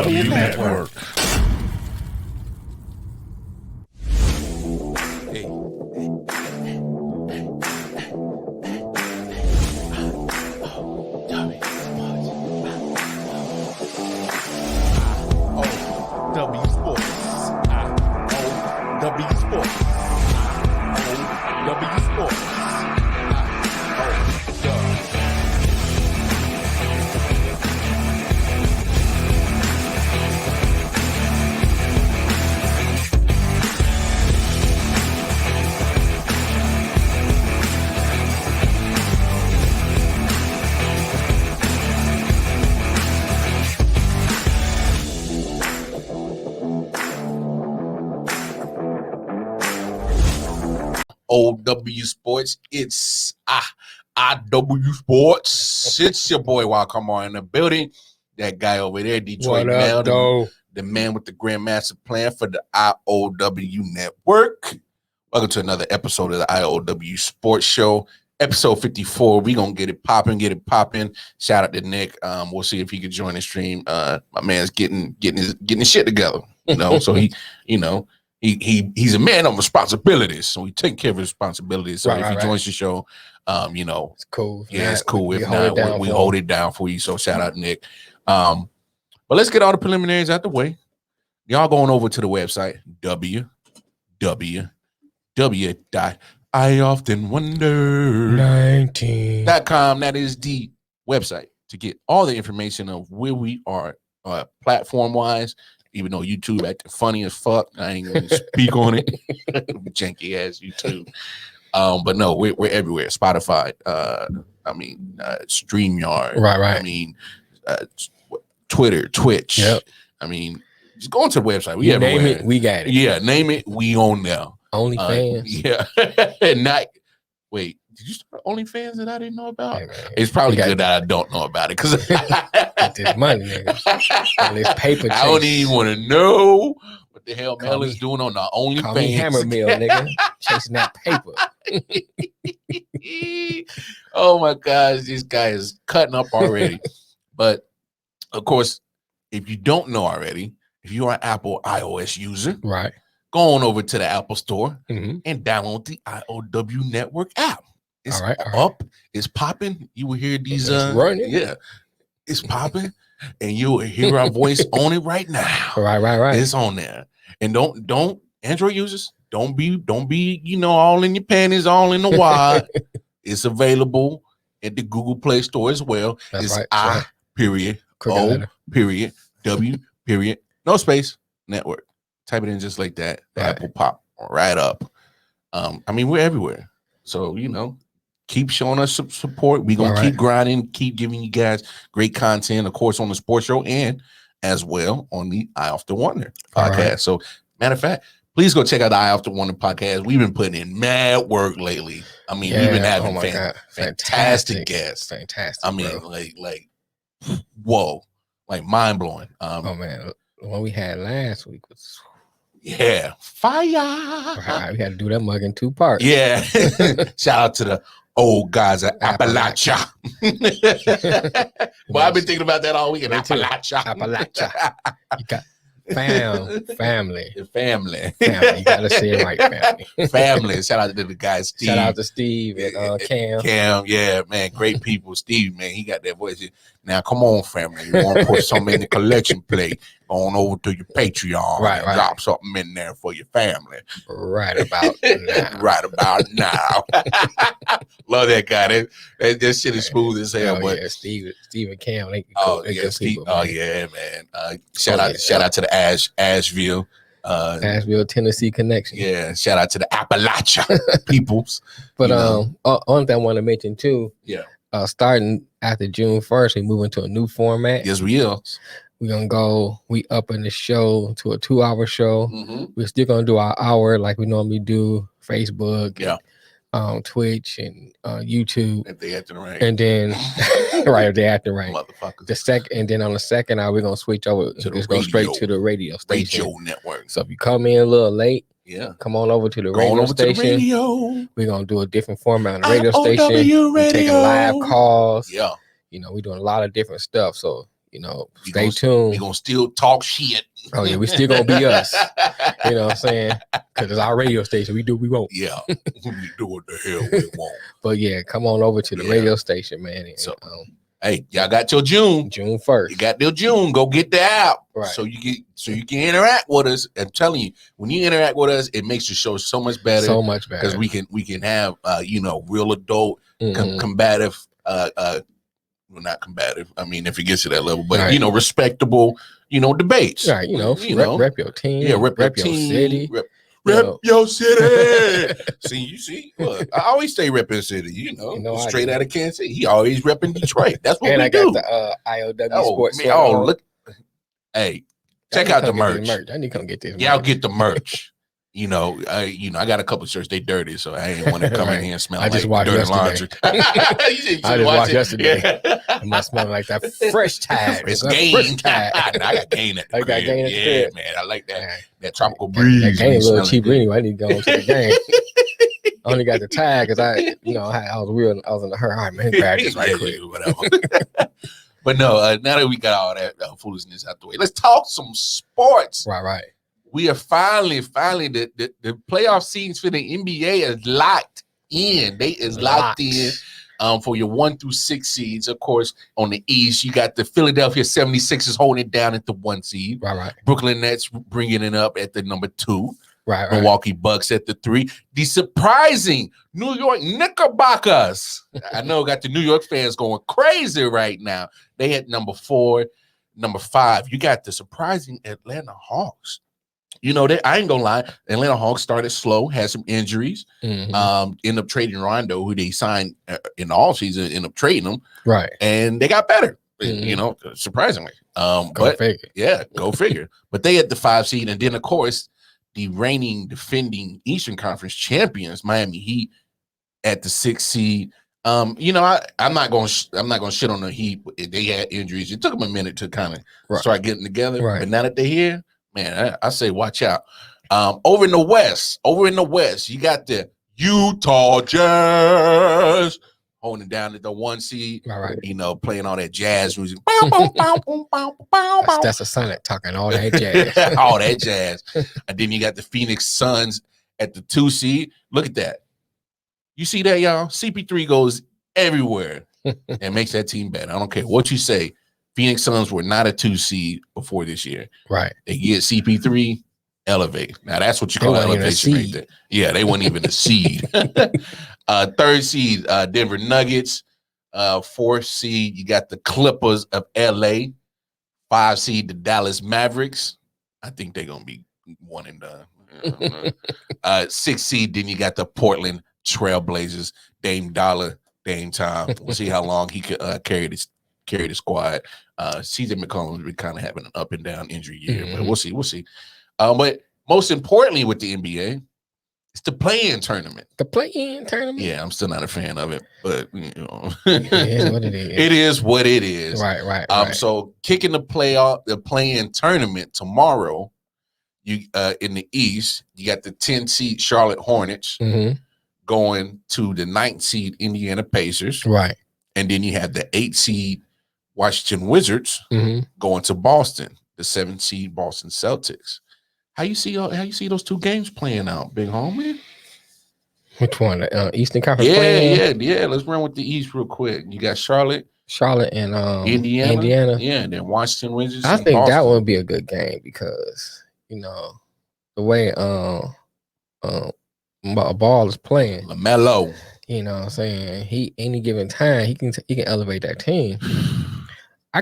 I.O.W. Network. I.O.W. Sports. I.O.W. Sports. I.O.W. Sports. I.O.W. Sports. It's I.W. Sports. It's your boy Wildcamar in the building. That guy over there, Detroit Mel, the man with the Grandmaster plan for the I.O.W. Network. Welcome to another episode of the I.O.W. Sports Show. Episode 54. We gonna get it popping. Shout out to Nick. We'll see if he could join the stream. My man's getting his shit together. So he, he's a man of responsibilities, so he take care of his responsibilities. So if he joins the show, it's cool. Yeah, it's cool. If not, we hold it down for you. So shout out Nick. But let's get all the preliminaries out the way. Y'all going over to the website www.ioftenwonder19.com. That is the website to get all the information of where we are platform wise. Even though YouTube acting funny as fuck, I ain't gonna speak on it. Janky ass YouTube. But no, we're everywhere. Spotify, StreamYard. Right. Twitter, Twitch. Yep. Just go into the website. We name it, we got it. Yeah, name it, we own now. OnlyFans. Yeah. Wait, did you start OnlyFans that I didn't know about? Hey, man, it's probably good that I don't know about it because this money, nigga. All this paper chase. I don't even want to know what the hell Mel is doing on the OnlyFans. Call me Hammer Mill, nigga. Chasing that paper. Oh my gosh, this guy is cutting up already. But of course, if you don't know already, if you are an Apple iOS user, right, go on over to the Apple Store and download the I.O.W. Network app. It's all right. It's popping. You will hear these running. Yeah, it's popping, and you'll hear our voice on it right now. Right. It's on there. And don't Android users, don't be all in your panties, all in the wad. It's available at the Google Play Store as well. That's it's right. I.O.W. No space network. Type it in just like that. The app will pop right up. We're everywhere. So, keep showing us some support. We're going to keep grinding, keep giving you guys great content, of course, on the sports show and as well on the I.O.W. Wonder podcast. Right. So, matter of fact, please go check out the I.O.W. Wonder podcast. We've been putting in mad work lately. We've been having fantastic guests. Fantastic. Whoa, mind blowing. The one we had last week was fire. Right, we had to do that mug in 2 parts. Yeah. Shout out to the old guys at Appalachia. Well, I've been thinking about that all weekend. Appalachia. You got family. Family. You gotta say it right, family. Family. Shout out to the guys, Steve. Shout out to Steve and Cam. Cam, yeah, man, great people. Steve, man, he got that voice. Now, come on, family. You want to put something in the collection plate? Go on over to your Patreon. Right. Drop something in there for your family. Right about now. Right about now. Love that guy. That shit is smooth as hell. But Steve and Cam, they Steve. People, man. Shout out to the Asheville, Tennessee connection. Yeah, shout out to the Appalachia peoples. But one thing I want to mention too. Yeah. Starting after June 1st, we move into a new format. Yes, we are. We're gonna go. We up in the show to a 2-hour show. Mm-hmm. We're still gonna do our hour like we normally do. Facebook, Twitch, and YouTube. If they acting right, and then if they acting right, motherfuckers. And then on the second hour, we're gonna switch over. Go straight to the radio station. Radio network. So if you come in a little late, Yeah. Come on over to the radio station. We're going to do a different format on the radio I.O.W. station. We're taking live calls. Yeah. You know, we're doing a lot of different stuff. So stay tuned. We gonna still talk shit. Oh yeah, we still gonna be us. You know what I'm saying? Because it's our radio station. We do what we want. Yeah, we do what the hell we want. But yeah, come on over to the radio station, man. And, so, hey, y'all got till June 1st. You got till June. Go get the app, right? So you can interact with us. I'm telling you, when you interact with us, it makes the show so much better. So much better because we can have real adult, combative. Well, not combative. I mean, if it gets to that level, but respectable, debates. Right. Rep your team. Yeah, rep your city. Rep your city. see, look, I always say repping city. Straight out of Kansas City. He always repping Detroit. That's what we do. And I got the I.O.W. sports. Look, hey, check out the merch. I need to come get this. Yeah, I'll get the merch. I got a couple of shirts. They dirty, so I ain't want to come in here and smell like dirty laundry. I just watched yesterday. It must smell like that fresh tide. It's Gain. I got Gain at the crib. Yeah, man, I like that tropical breeze. That Gain a little cheaper anyway. I need to go into the game. I only got the tag because I was in the hurry. All right, man, grab this right quick. Whatever. But no, now that we got all that foolishness out the way, let's talk some sports. Right. We are finally the playoff seeds for the NBA is locked in. They is locked in for your 1 through 6 seeds. Of course, on the East, you got the Philadelphia 76ers holding it down at the 1 seed. Right. Brooklyn Nets bringing it up at the number 2. Right. Milwaukee Bucks at the 3. The surprising New York Knickerbockers. I know got the New York fans going crazy right now. They at number 4. Number 5, you got the surprising Atlanta Hawks. I ain't gonna lie. Atlanta Hawks started slow, had some injuries. End up trading Rondo, who they signed in the offseason, end up trading him. Right. And they got better, surprisingly. Go figure. Yeah, go figure. But they had the 5 seed. And then, of course, the reigning defending Eastern Conference champions, Miami Heat, at the 6 seed. I'm not going to shit on the Heat. They had injuries. It took them a minute to kind of start getting together. Right. But now that they're here, man, I say watch out. Over in the West, you got the Utah Jazz holding it down at the 1 seed. Right. Playing all that jazz music. That's a Sonic talking all that jazz. All that jazz. And then you got the Phoenix Suns at the 2 seed. Look at that. You see that, y'all? CP3 goes everywhere and makes that team better. I don't care what you say. Phoenix Suns were not a 2 seed before this year. Right. They get CP3, elevate. Now that's what you call elevation right there. Yeah, they weren't even a seed. 3rd seed, Denver Nuggets. 4th seed, you got the Clippers of LA. 5 seed, the Dallas Mavericks. I think they're gonna be one and done. 6th seed, then you got the Portland Trailblazers. Dame Dollar, Dame Time. We'll see how long he could carry the squad. CJ McCollum's been kind of having an up and down injury year, but we'll see. But most importantly with the NBA, it's the play-in tournament. The play-in tournament? Yeah, I'm still not a fan of it, but it is what it is. It is what it is. Right. So kicking the play-in tournament tomorrow, you in the East, you got the 10 seed Charlotte Hornets going to the 9th seed Indiana Pacers. Right. And then you have the 8 seed Washington Wizards going to Boston, the 7 seed Boston Celtics. How you see those 2 games playing out, big homie? Which one? Eastern Conference. Yeah. Let's run with the East real quick. You got Charlotte and Indiana. Yeah, and then Washington Wizards. I think Boston. That would be a good game because the way Ball is playing, LaMelo. You know what I'm saying? He any given time he can elevate that team. I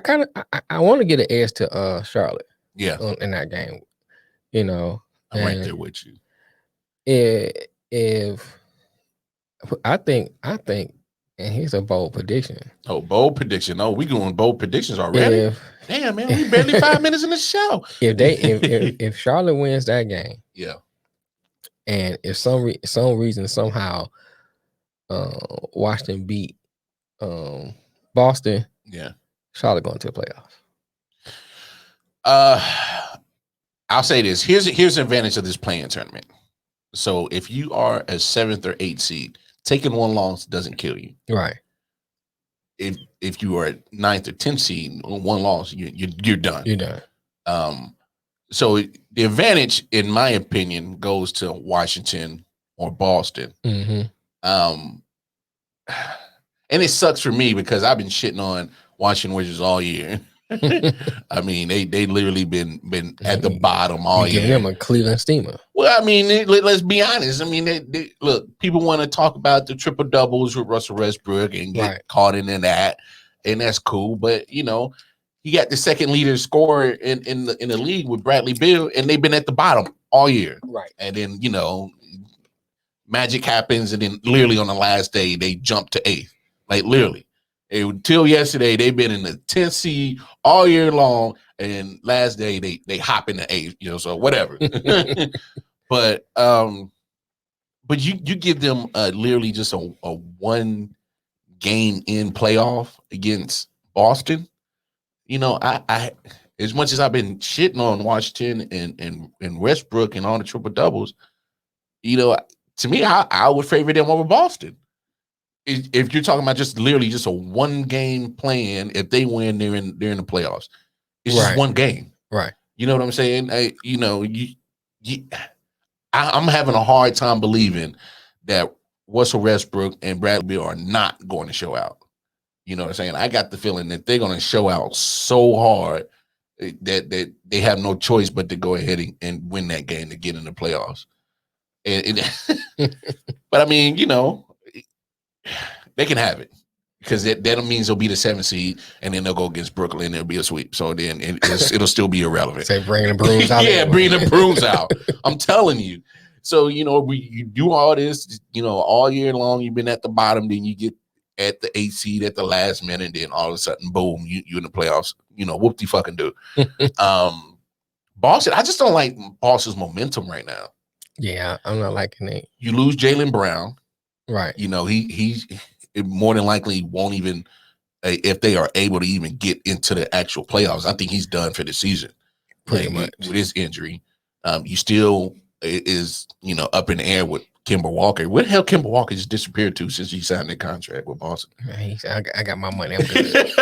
want to get an edge to Charlotte. Yeah. In that game. I'm right there with you. If I think, and here's a bold prediction. Oh, bold prediction. Oh, we doing bold predictions already. Damn, man, we barely 5 minutes in the show. If Charlotte wins that game, yeah, and if some reason somehow Washington beat Boston, yeah, Charlotte going to the playoffs. I'll say this. Here's the advantage of this play-in tournament. So if you are a 7th or 8th seed, taking one loss doesn't kill you. Right. If if you are at 9th or 10th seed, one loss, you're done. You're done. So the advantage, in my opinion, goes to Washington or Boston. Mm-hmm. And it sucks for me because I've been shitting on Washington Wizards all year. I mean, they literally been at the bottom all year. Giving them a Cleveland steamer. Well, I mean, let's be honest. I mean, they look, people want to talk about the triple doubles with Russell Westbrook and get caught in that, and that's cool. But you know, he got the second leader scorer in the league with Bradley Beal, and they've been at the bottom all year. Right. And then, you know, magic happens, and then literally on the last day they jump to 8th. Like literally. Until yesterday, they've been in the 10th seed all year long, and last day they hop into 8th, you know, so whatever. But you give them literally just a one game in playoff against Boston. You know, I as much as I've been shitting on Washington and Westbrook and all the triple doubles, you know, to me, I would favor them over Boston. If you're talking about just literally just a one game plan, if they win, they're in the playoffs. It's just one game, right? You know what I'm saying? I'm having a hard time believing that Russell Westbrook and Bradley Beal are not going to show out. You know what I'm saying? I got the feeling that they're going to show out so hard that they have no choice but to go ahead and win that game to get in the playoffs. But I mean, you know, they can have it because that means they'll be the 7th seed, and then they'll go against Brooklyn. It'll be a sweep. So then it'll still be irrelevant. Say bringing the brooms out. Yeah, bringing the brooms out. I'm telling you. So, you know, you do all this, you know, all year long. You've been at the bottom, then you get at the 8th seed at the last minute, and then all of a sudden, boom, you in the playoffs. You know, whoop de fucking do. Boston, I just don't like Boston's momentum right now. Yeah, I'm not liking it. You lose Jaylen Brown. Right. You know, he more than likely won't even, if they are able to even get into the actual playoffs, I think he's done for the season. Pretty much. With his injury. You still is, you know, up in the air with Kemba Walker. Where the hell Kemba Walker just disappeared to since he signed that contract with Boston? Man, he said, I got my money. I'm good.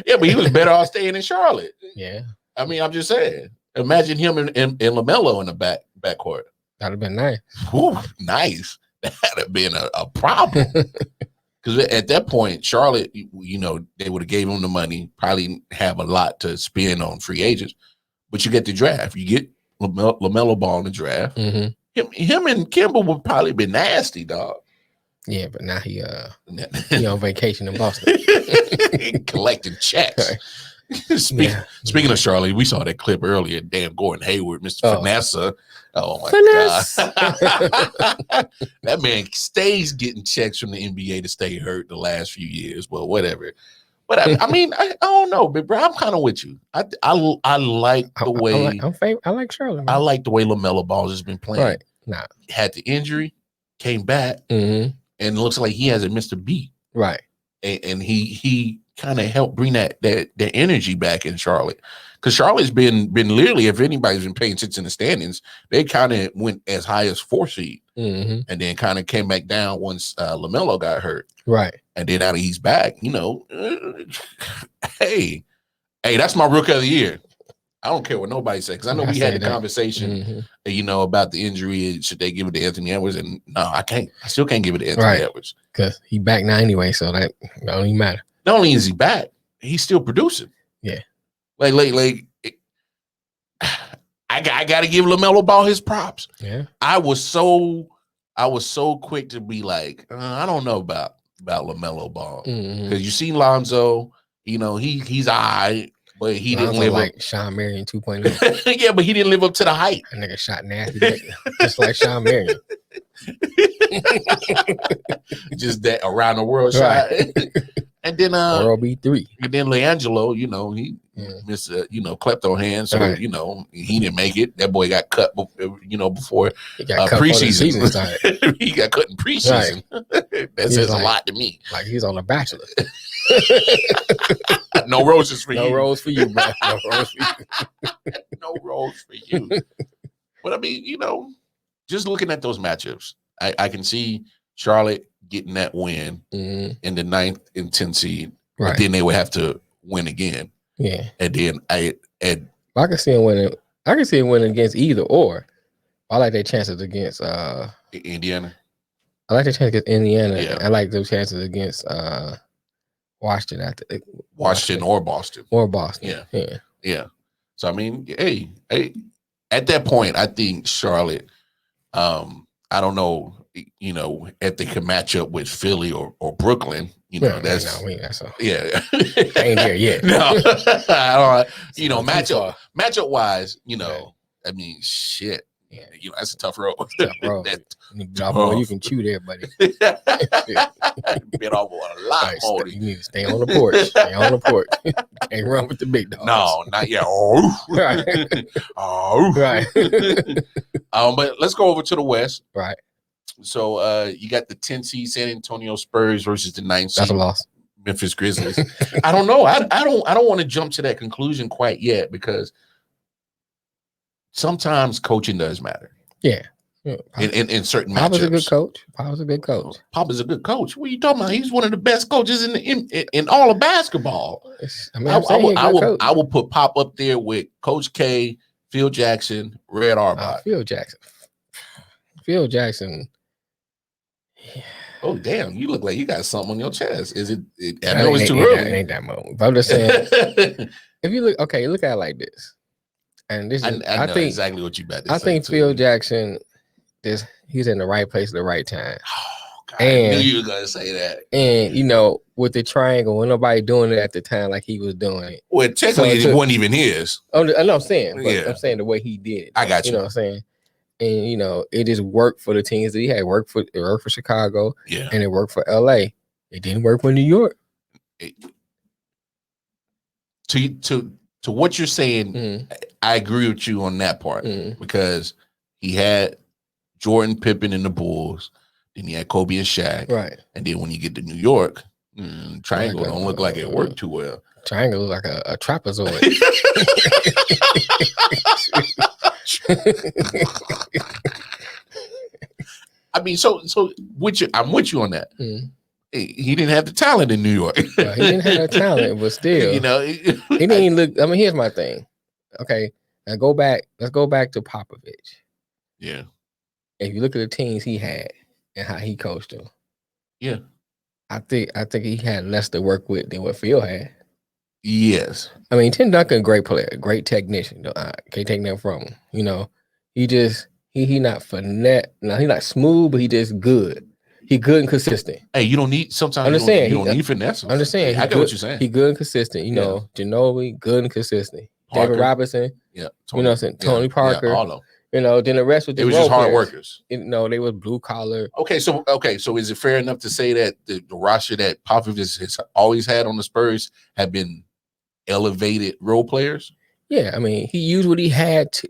Yeah, but he was better off staying in Charlotte. Yeah. I mean, I'm just saying. Imagine him and LaMelo in the backcourt. That'd have been nice. Whew, nice. That'd have been a problem. Because at that point, Charlotte, you know, they would have gave him the money, probably have a lot to spend on free agents. But you get the draft. You get LaMelo Ball in the draft. Mm-hmm. Him and Kimber would probably be nasty, dog. Yeah, but now he on vacation in Boston. Collecting checks. Right. Speaking of Charlotte, we saw that clip earlier. Damn, Gordon Hayward, Mr. Finessa. Oh my God. That man stays getting checks from the NBA to stay hurt the last few years. Well, whatever. But I mean, I don't know, but bro, I'm kind of with you. I like the way I like Charlotte. Man. I like the way LaMelo Ball has been playing. Right. Nah. Had the injury, came back, and it looks like he hasn't missed a beat. Right. And he kind of helped bring that energy back in Charlotte. Because Charlotte's been literally, if anybody's been paying attention in the standings, they kind of went as high as 4th seed, and then kind of came back down once LaMelo got hurt. Right. And then now that he's back, you know, hey, that's my rookie of the year. I don't care what nobody says, because I know we had the conversation, you know, about the injury. Should they give it to Anthony Edwards? And no, I can't. I still can't give it to Anthony Edwards. Because he's back now anyway, so that don't even matter. Not only is he back, he's still producing. Yeah. Like I got to give LaMelo Ball his props. Yeah. I was so quick to be like, I don't know about LaMelo Ball, because you see Lonzo, you know, he's all right, but he didn't live like Sean Marion 2.0. Yeah, but he didn't live up to the hype. That nigga shot nasty, just like Sean Marion. Just that around the world shot. And then World B3. And then LiAngelo, you know, he missed klepto hand, so you know, he didn't make it. That boy got cut, you know, before preseason. He got cut in preseason. Right. That says a lot to me. Like he's on The Bachelor. No roses for you. No rose for you, bro. No rose for you. No rose for you. But I mean, you know, just looking at those matchups, I can see Charlotte getting that win in the 9th and 10th seed. but then they would have to win again. Yeah, and then I can see him winning. I can see him winning against either or. I like their chances against Indiana. I like their chances against Indiana. Yeah. I like those chances against Washington Washington or Boston. Yeah. So I mean, hey, at that point, I think Charlotte. I don't know, if they can match up with Philly or Brooklyn. That's yeah. I ain't there yet. No, I don't. Matchup wise, I mean, shit. Yeah. That's a tough road. You can chew there, buddy. Been off a lot, Modi. You need to stay on the porch. Stay on the porch. Can't run with the big dogs. No, not yet. Oh, right. Oh, right. But let's go over to the West. Right. So you got the 10 seed San Antonio Spurs versus the 9 seed. That's a loss. Memphis Grizzlies. I don't know. I don't want to jump to that conclusion quite yet because sometimes coaching does matter. Yeah. In certain matchups. Papa's a good coach. Papa's a good coach. Papa's a good coach. What are you talking about? He's one of the best coaches in all of basketball. I mean, I will put Pop up there with Coach K, Phil Jackson, Red Auerbach. Phil Jackson. Yeah. Oh damn! You look like you got something on your chest. Is it? I know it's too early. It ain't that moment. But I'm just saying. If you look at it like this, and this is, I know think exactly what you about to say. I think Phil Jackson, he's in the right place at the right time. Oh God, I knew you were gonna say that. And with the triangle, when nobody doing it at the time like he was doing it. Well, technically, it wasn't even his. I know I'm saying, but I'm saying the way he did it. I got you. You know what I'm saying? And it just worked for the teams that he had. It worked for Chicago, and it worked for LA. It didn't work for New York. To what you're saying, I agree with you on that part because he had Jordan, Pippen, and the Bulls. Then he had Kobe and Shaq. Right. And then when you get to New York, triangle don't look like it worked too well. Triangle looks like a trapezoid. I mean, so I'm with you on that. He didn't have the talent in New York. He didn't have the talent, but still, he didn't look. I mean, here's my thing. Okay, now let's go back to Popovich. Yeah. If you look at the teams he had and how he coached them, yeah, I think he had less to work with than what Phil had. Yes. I mean, Tim Duncan, great player, great technician. Can't take that from him. He not finesse. Now he not smooth, but he just good. He good and consistent. Hey, you don't need sometimes. You don't need finesse. I'm just saying. I get what you're saying. He good and consistent. Ginobili, good and consistent. Parker. David Robinson. Yeah. Tony Parker. All of them. Then the rest was it was just hard workers. They was blue collar. Okay, so is it fair enough to say that the roster that Popovich has always had on the Spurs have been elevated role players? Yeah, I mean, he used what he had to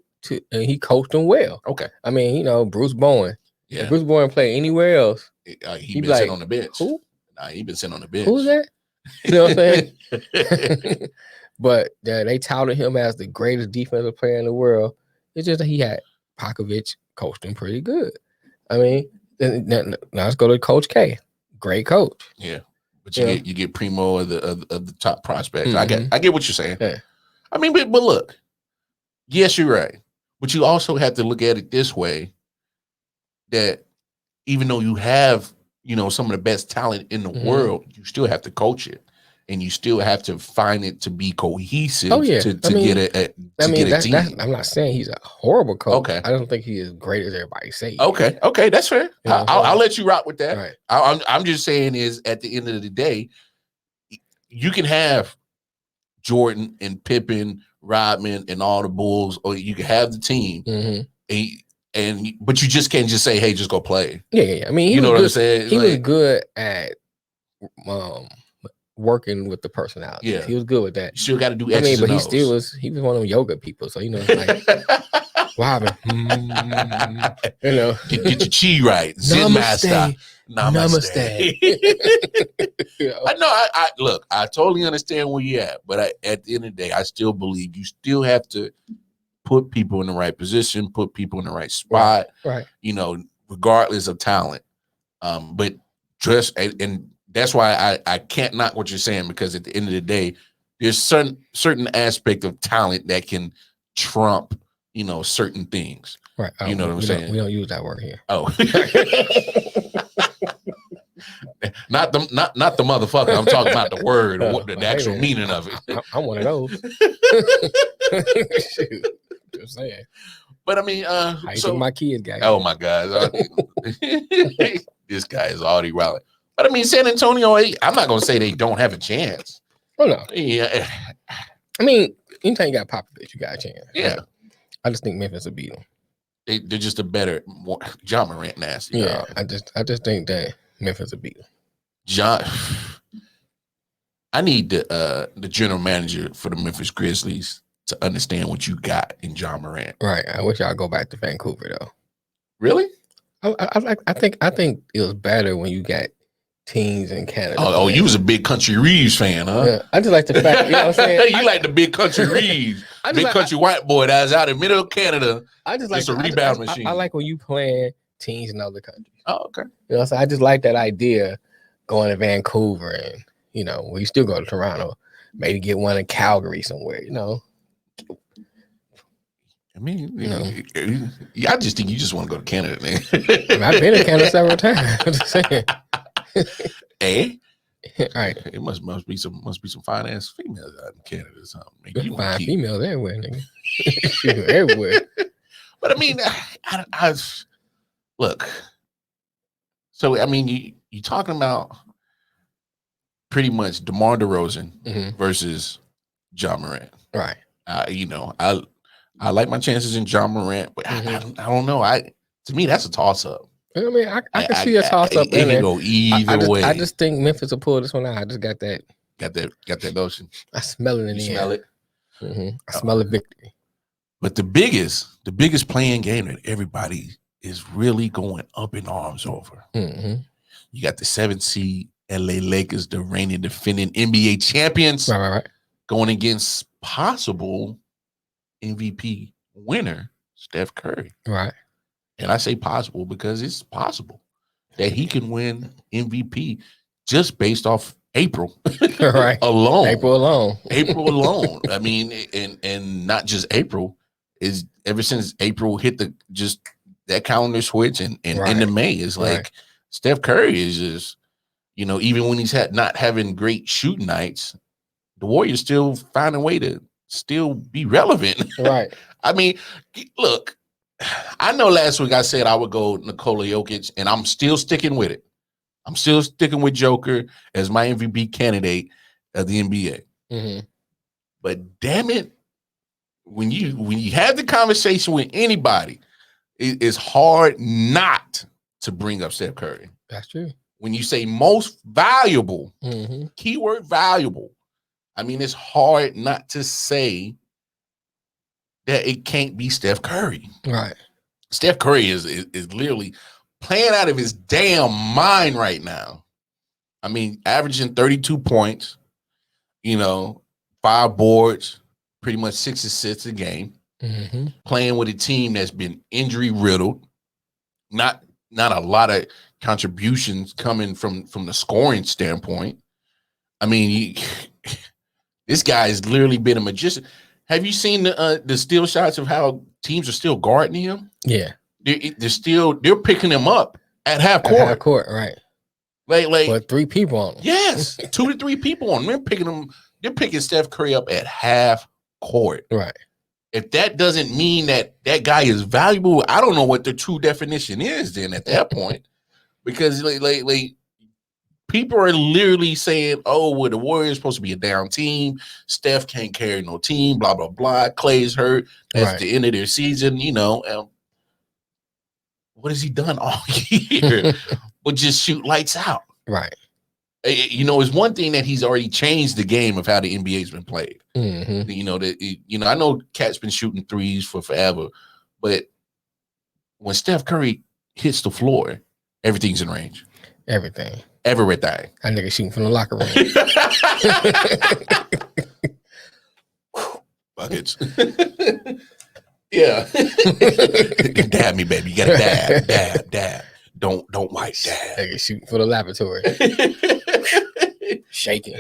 and he coached them well. Okay. I mean, Bruce Bowen. Yeah. If Bruce Bowen played anywhere else, he'd been sitting on the bench. Who? Nah, he'd been sitting on the bench. Who's that? You know what I'm saying? But they touted him as the greatest defensive player in the world. It's just that he had Popovich coached him pretty good. I mean, now let's go to Coach K. Great coach. Yeah. But you get Primo of the top prospects. I get what you're saying. Yeah. I mean, but look, yes, you're right. But you also have to look at it this way: that even though you have, some of the best talent in the world, you still have to coach it, and you still have to find it to be cohesive. Oh, yeah. To get a team. I'm not saying he's a horrible coach. Okay. I don't think he's as great as everybody says. Okay, that's fair. I'll let you rock with that. Right. I'm just saying is at the end of the day, you can have Jordan and Pippen, Rodman, and all the Bulls, or you can have the team, but you just can't just say, "Hey, just go play." Yeah. I mean, you know what I'm saying? He was good at working with the personality. Yeah, he was good with that. You still got to do X's but and he was one of them yoga people. So like, wobbling. Get your chi right. Zen master. Namaste. I know. Look. I totally understand where you're at, but at the end of the day, I still believe you still have to put people in the right position, put people in the right spot. Right. Regardless of talent. But just and that's why I can't knock what you're saying, because at the end of the day, there's certain aspect of talent that can trump, certain things. Right. You know what I'm saying? We don't use that word here. Oh. Not the motherfucker. I'm talking about the word, the actual meaning of it. I'm one of those. Shoot, just saying. But I mean, how you think my kids got? Oh my God, this guy is already rallying. But I mean, San Antonio, I'm not gonna say they don't have a chance. Oh no. Yeah. I mean, anytime you got Popovich, you got a chance. Yeah. Right? I just think Memphis will beat them. They're just a better, more John Morant nasty. Yeah, I just think that Memphis will beat them. I need the general manager for the Memphis Grizzlies to understand what you got in John Morant. Right. I wish y'all go back to Vancouver though. Really? I think it was better when you got teams in Canada. Oh, you was a big Country Reeves fan, huh? Yeah, I just like the fact, you know what I'm saying? You like the big Country Reeves, country white boy that's out in middle of Canada. I just like a rebound machine. I like when you playing teams in other countries. Oh, okay. You know what I'm saying? I just like that idea going to Vancouver and, we still go to Toronto, maybe get one in Calgary somewhere, I mean, I just think you just want to go to Canada, man. I've been in Canada several times. I'm just saying. Right. It must be some fine ass females out in Canada or something. There's fine females everywhere, nigga. Everywhere. But I mean, I look. So I mean, you talking about pretty much DeMar DeRozan versus John Morant, right? I like my chances in John Morant, but I don't know. To me, that's a toss up. I mean, I can see a toss up. It can go either way. I just think Memphis will pull this one out. I just got that notion. I smell it in the air. Smell it. I smell a victory. But the biggest playing game that everybody is really going up in arms over. You got the 7th seed LA Lakers, the reigning defending NBA champions, right, going against possible MVP winner Steph Curry. Right. And I say possible because it's possible that he can win MVP just based off April right. alone. April alone. I mean, and not just April, is ever since April hit that calendar switch and into May is like Steph Curry is just, even when he's not having great shooting nights, the Warriors still find a way to still be relevant. Right. I mean, look, I know last week I said I would go Nikola Jokic, and I'm still sticking with it. I'm still sticking with Joker as my MVP candidate of the NBA. But damn it, when you have the conversation with anybody, it's hard not to bring up Steph Curry. That's true. When you say most valuable, keyword valuable, I mean, it's hard not to say that it can't be Steph Curry. Right. Steph Curry is literally playing out of his damn mind right now. I mean, averaging 32 points, 5 boards, pretty much 6 assists a game. Playing with a team that's been injury riddled. Not a lot of contributions coming from the scoring standpoint. I mean, this guy has literally been a magician. Have you seen the still shots of how teams are still guarding him? Yeah, they're picking him up at half court. At half court, right? Like, but 3 people on him. Yes, 2 to 3 people on him. They're picking Steph Curry up at half court. Right. If that doesn't mean that guy is valuable, I don't know what the true definition is then at that point, because like people are literally saying, "Oh, well, the Warriors are supposed to be a down team. Steph can't carry no team. Blah blah blah. Clay's hurt. That's the end of their season. What has he done all year? But just shoot lights out. Right. It's one thing that he's already changed the game of how the NBA's been played. I know Cat's been shooting threes for forever, but when Steph Curry hits the floor, everything's in range. Everything. Everything. That nigga shooting from the locker room. Buckets. Yeah. Dab me, baby. You gotta dab. Don't wipe that. Nigga shooting for the laboratory. Shaking.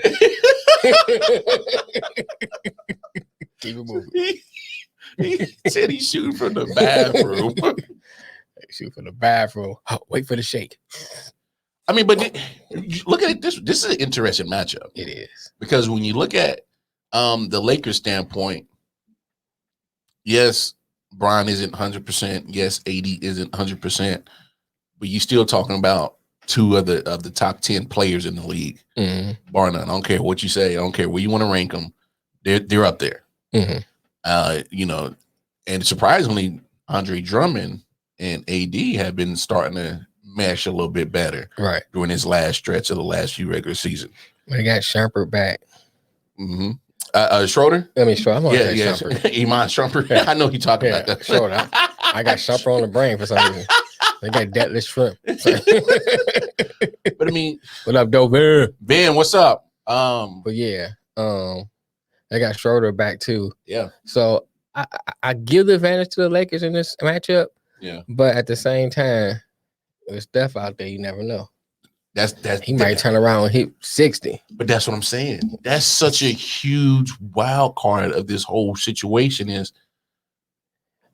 Keep it moving. He said he's shooting from the bathroom. Shoot from the bathroom. Oh, wait for the shake. I mean, but look at it. This is an interesting matchup. It is. Because when you look at the Lakers standpoint, yes, Bron isn't 100%. Yes, AD isn't 100%. But you're still talking about two of the top 10 players in the league, bar none. I don't care what you say. I don't care where you want to rank them. They're up there. You know, and surprisingly, Andre Drummond and AD have been starting to mesh a little bit better, right, during this last stretch of the last few regular season. When they got Shumpert back. Schroeder? I mean, Schroeder. Iman Shumpert. Yeah. I know you're talking about that. Schroeder. I got Shumpert on the brain for some reason. They got Deathless Shrimp. But I mean, what up, dope man? Ben, what's up? But yeah, they got Schroeder back too. Yeah. So I give the advantage to the Lakers in this matchup. Yeah. But at the same time, there's Steph out there. You never know. He might turn around and hit 60. But that's what I'm saying. That's such a huge wild card of this whole situation is.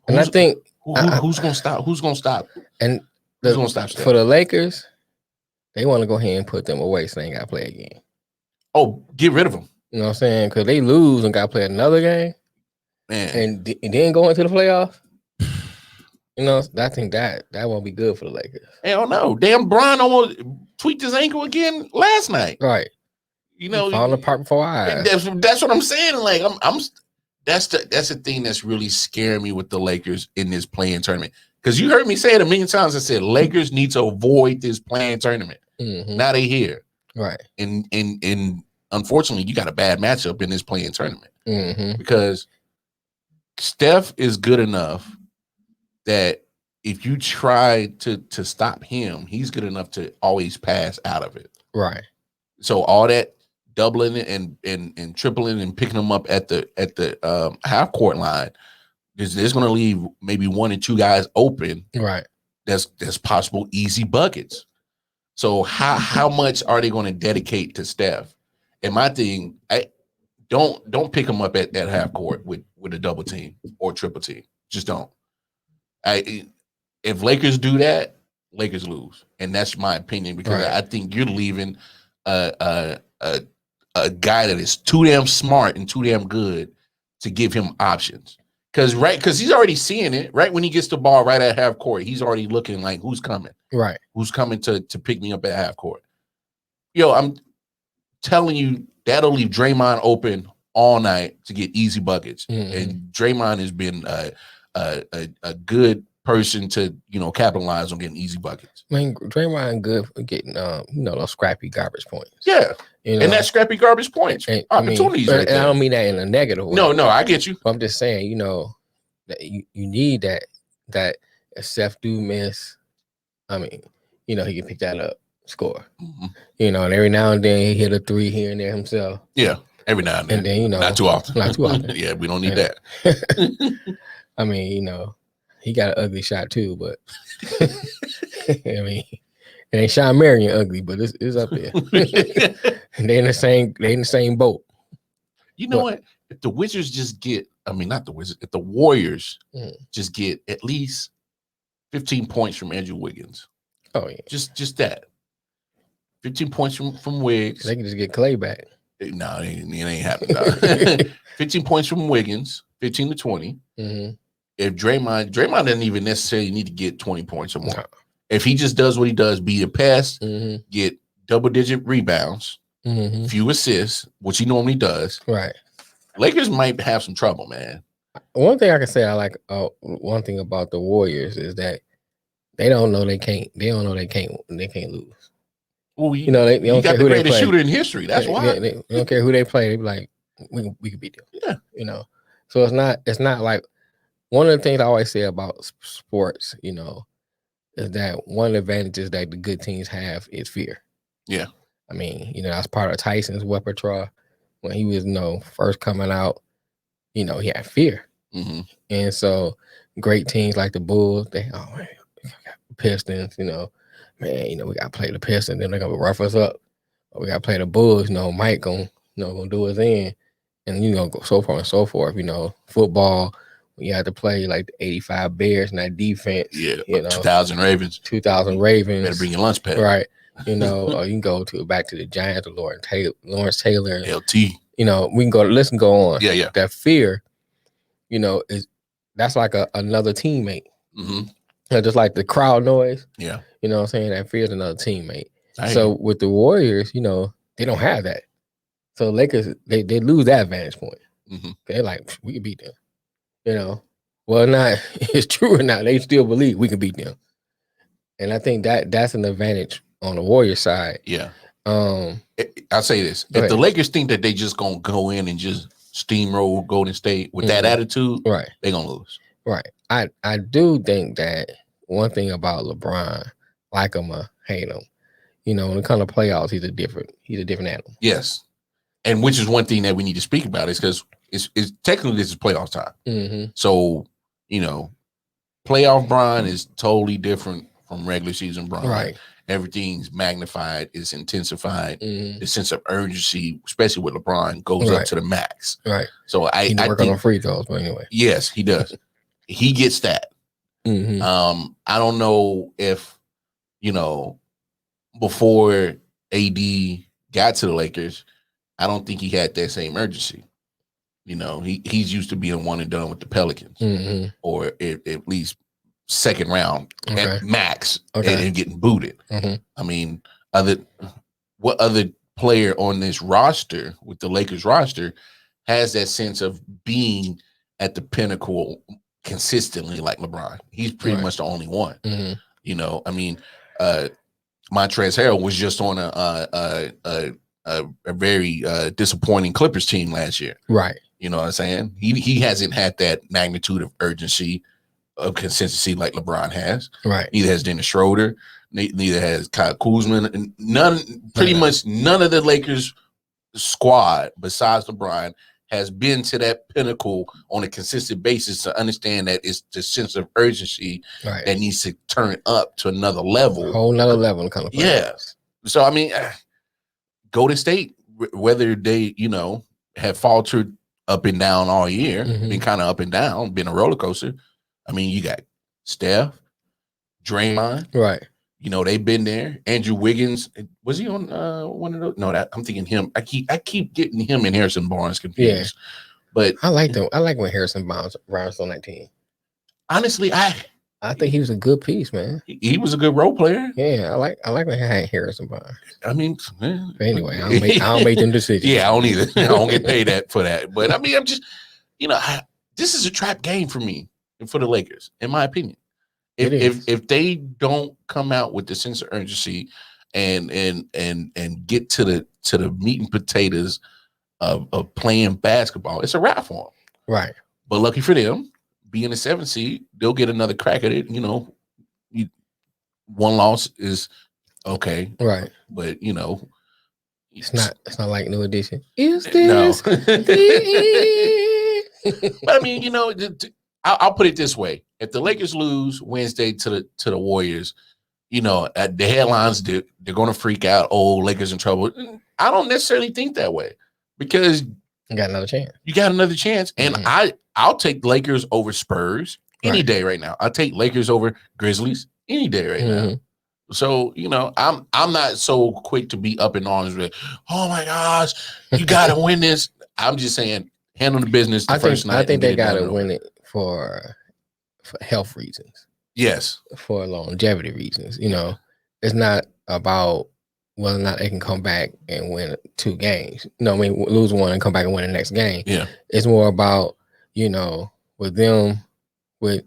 And I think who's gonna stop? Who's gonna stop? And who's gonna stop Steph? For the Lakers, they want to go ahead and put them away so they ain't got to play again. Oh, get rid of them. You know what I'm saying? Because they lose and got to play another game, man, and then go into the playoffs. You know, I think that won't be good for the Lakers. Hell no. Damn, Bron almost tweaked his ankle again last night. Right. You know, falling apart before eyes. That's what I'm saying. Like, that's the thing that's really scaring me with the Lakers in this play-in tournament. Because you heard me say it a million times. I said Lakers need to avoid this play-in tournament. Now they here. Right. And unfortunately, you got a bad matchup in this play-in tournament. Because Steph is good enough that if you try to stop him, he's good enough to always pass out of it. Right. So all that doubling and tripling and picking them up at the half court line, there's going to leave maybe one or two guys open. Right. That's possible easy buckets. So how much are they going to dedicate to Steph? And my thing, don't pick him up at half court with a double team or triple team. Just don't. If Lakers do that, Lakers lose, and that's my opinion because I think you're leaving a guy that is too damn smart and too damn good to give him options. Because he's already seeing it right when he gets the ball right at half court. He's already looking like who's coming, right? Who's coming to pick me up at half court? Yo, I'm telling you that'll leave Draymond open all night to get easy buckets, and Draymond has been a good person to capitalize on getting easy buckets. I mean, Draymond good for getting those scrappy garbage points. Yeah, and that scrappy garbage points opportunities. I don't mean that in a negative way. No, I get you. I'm just saying, that you need that if Steph do miss, I mean, he can pick that up, score. And every now and then he hit a three here and there himself. Yeah, every now and then. And then not too often. Not too often. Yeah, we don't need that. I mean, he got an ugly shot too, but I mean, it ain't Sean Marion ugly, but it's up there. They in the same boat. You know what? If the Wizards just get, not the Wizards, if the Warriors just get at least 15 points from Andrew Wiggins. Oh yeah. Just that. 15 points from Wiggs. They can just get Clay back. No, it ain't happening. 15 points from Wiggins, 15 to 20. If Draymond doesn't even necessarily need to get 20 points or more. No. If he just does what he does, be a pass, get double-digit rebounds, few assists, which he normally does. Right. Lakers might have some trouble, man. One thing I can say I like one thing about the Warriors is that they don't know they can't lose. Well, they don't care who they play. Shooter in history. That's why they don't care who they play. They be like, we could beat them. Yeah. So it's not like one of the things I always say about sports, is that one of the advantages that the good teams have is fear. Yeah. I mean, that's part of Tyson's repertoire when he was, first coming out. He had fear, and so great teams like the Bulls, Pistons, man, we got to play the Pistons, then they're going to rough us up. Or we got to play the Bulls, Mike going to do his in. And, go so far and so forth, football, you had to play like the 85 Bears and that defense. Yeah, 2,000 Ravens. 2,000 Ravens. Better bring your lunch pad. Right. Or you can go back to the Giants or Lawrence Taylor. And, LT. we can go, let's go on. Yeah. That fear, that's like another teammate. Mm-hmm. Just like the crowd noise. Yeah. You know what I'm saying? That fear is another teammate. So with the Warriors, they don't have that. So Lakers, they lose that vantage point. Mm-hmm. They're like, we can beat them. Well, not it's true or not. They still believe we can beat them. And I think that's an advantage on the Warriors side. Yeah. I'll say this. If the Lakers think that they just going to go in and just steamroll Golden State with that attitude, right, they're going to lose. Right. I do think that one thing about LeBron, like him or hate him, when it comes to playoffs, he's a different animal. Yes. And which is one thing that we need to speak about is because it's technically this is playoff time. Mm-hmm. So, playoff Bron is totally different from regular season Bron. Right. Everything's magnified, it's intensified. Mm-hmm. The sense of urgency, especially with LeBron, goes up to the max. Right. So I work on free throws, but anyway. Yes, he does. He gets that. Mm-hmm. I don't know if, before AD got to the Lakers, I don't think he had that same urgency. He's used to being one and done with the Pelicans, mm-hmm. or at least second round at max, okay. and getting booted. Mm-hmm. I mean, what other player on this roster with the Lakers roster has that sense of being at the pinnacle consistently like LeBron? He's pretty much the only one. Mm-hmm. I mean, Montrezl Harrell was just on a very disappointing Clippers team last year. Right. You know what I'm saying? He hasn't had that magnitude of urgency, of consistency like LeBron has. Right. Neither has Dennis Schroeder. Neither has Kyle Kuzma. Pretty much none of the Lakers squad besides LeBron has been to that pinnacle on a consistent basis to understand that it's the sense of urgency that needs to turn up to another level. A whole nother level kind of play. Yeah. So, I mean, Golden State, whether they, have faltered up and down all year, been kind of up and down, been a roller coaster. I mean, you got Steph, Draymond. Right. They've been there. Andrew Wiggins, was he on one of those? No, I'm thinking him. I keep getting him and Harrison Barnes confused. Yeah. But I like them. I like when Harrison Barnes on that team. Honestly, I think he was a good piece, man. He was a good role player. Yeah, I like when he had Harrison Barnes. I mean, but anyway, I don't make them decisions. Yeah, I don't either. I don't get paid for that. But I mean, I'm just, this is a trap game for me and for the Lakers, in my opinion. If they don't come out with the sense of urgency and get to the meat and potatoes of playing basketball, it's a wrap for them. Right. But lucky for them, being a 7th seed, they'll get another crack at it. One loss is okay. Right. But it's not like New Edition. Is this no. But I mean, I'll put it this way. If the Lakers lose Wednesday to the Warriors, at the headlines, they're going to freak out. Oh, Lakers in trouble. I don't necessarily think that way, because you got another chance. And I'll take Lakers over Spurs any day right now. I'll take Lakers over Grizzlies any day right now. So, I'm not so quick to be up in arms with, oh my gosh, you got to win this. I'm just saying, handle the business the first night. I think they got to win it for health reasons. Yes. For longevity reasons. It's not about whether or not they can come back and win 2 games. Lose one and come back and win the next game. Yeah. It's more about, with them, with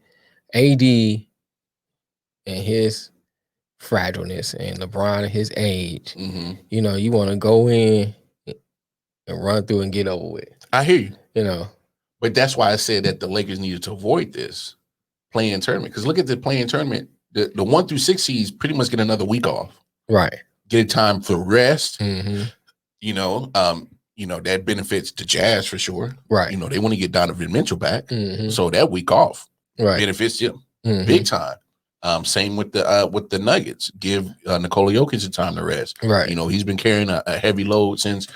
AD and his fragileness and LeBron at his age, you want to go in and run through and get over with. I hear you. But that's why I said that the Lakers needed to avoid this play-in tournament. Because look at the play-in tournament. The 1 through 6 seeds pretty much get another week off. Right. Get time for rest. That benefits the Jazz for sure. Right. They want to get Donovan Mitchell back. So that week off benefits them big time. Same with the Nuggets. Give Nikola Jokic the time to rest. Right. You know, he's been carrying a heavy load since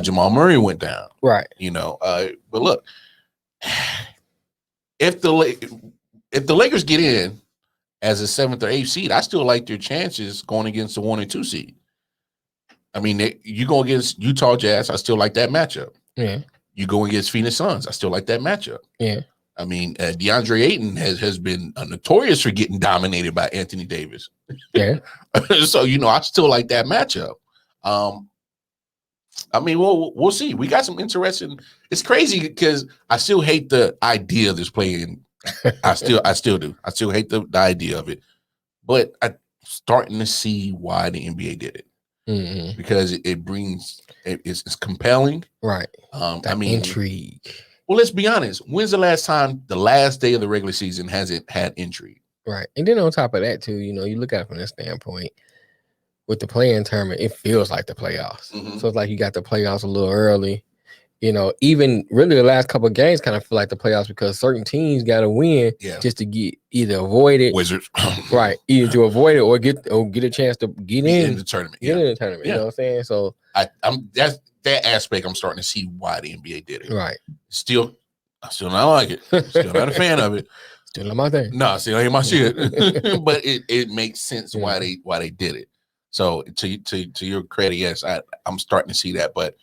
Jamal Murray went down. Right. You know, but look, if the Lakers get in as a 7th or 8th seed, I still like their chances going against the 1 and 2 seed. I mean, you go against Utah Jazz, I still like that matchup. Yeah. You go against Phoenix Suns, I still like that matchup. Yeah. I mean, DeAndre Ayton has been notorious for getting dominated by Anthony Davis. Yeah. So, you know, I still like that matchup. I mean, we'll see. We got some interesting. It's crazy because I still hate the idea of this playing. I still do. I still hate the idea of it. But I'm starting to see why the NBA did it. Mm-hmm. Because it brings it's compelling. Right. I mean, intrigue. Well, let's be honest. When's the last time the last day of the regular season hasn't had intrigue? Right. And then on top of that, too, you know, you look at it from this standpoint, with the play-in tournament, it feels like the playoffs. Mm-hmm. So it's like you got the playoffs a little early. You know, even really the last couple of games kind of feel like the playoffs because certain teams got to win just to get either avoid it, Wizards, right? Either to avoid it or get a chance to get in the tournament. Get in the tournament. You know what I'm saying? So I'm that's that aspect. I'm starting to see why the NBA did it. Right. I still not like it. Still not a fan of it. Still not my thing. No, still ain't my shit. But it makes sense why they did it. So to your credit, yes, I'm starting to see that. But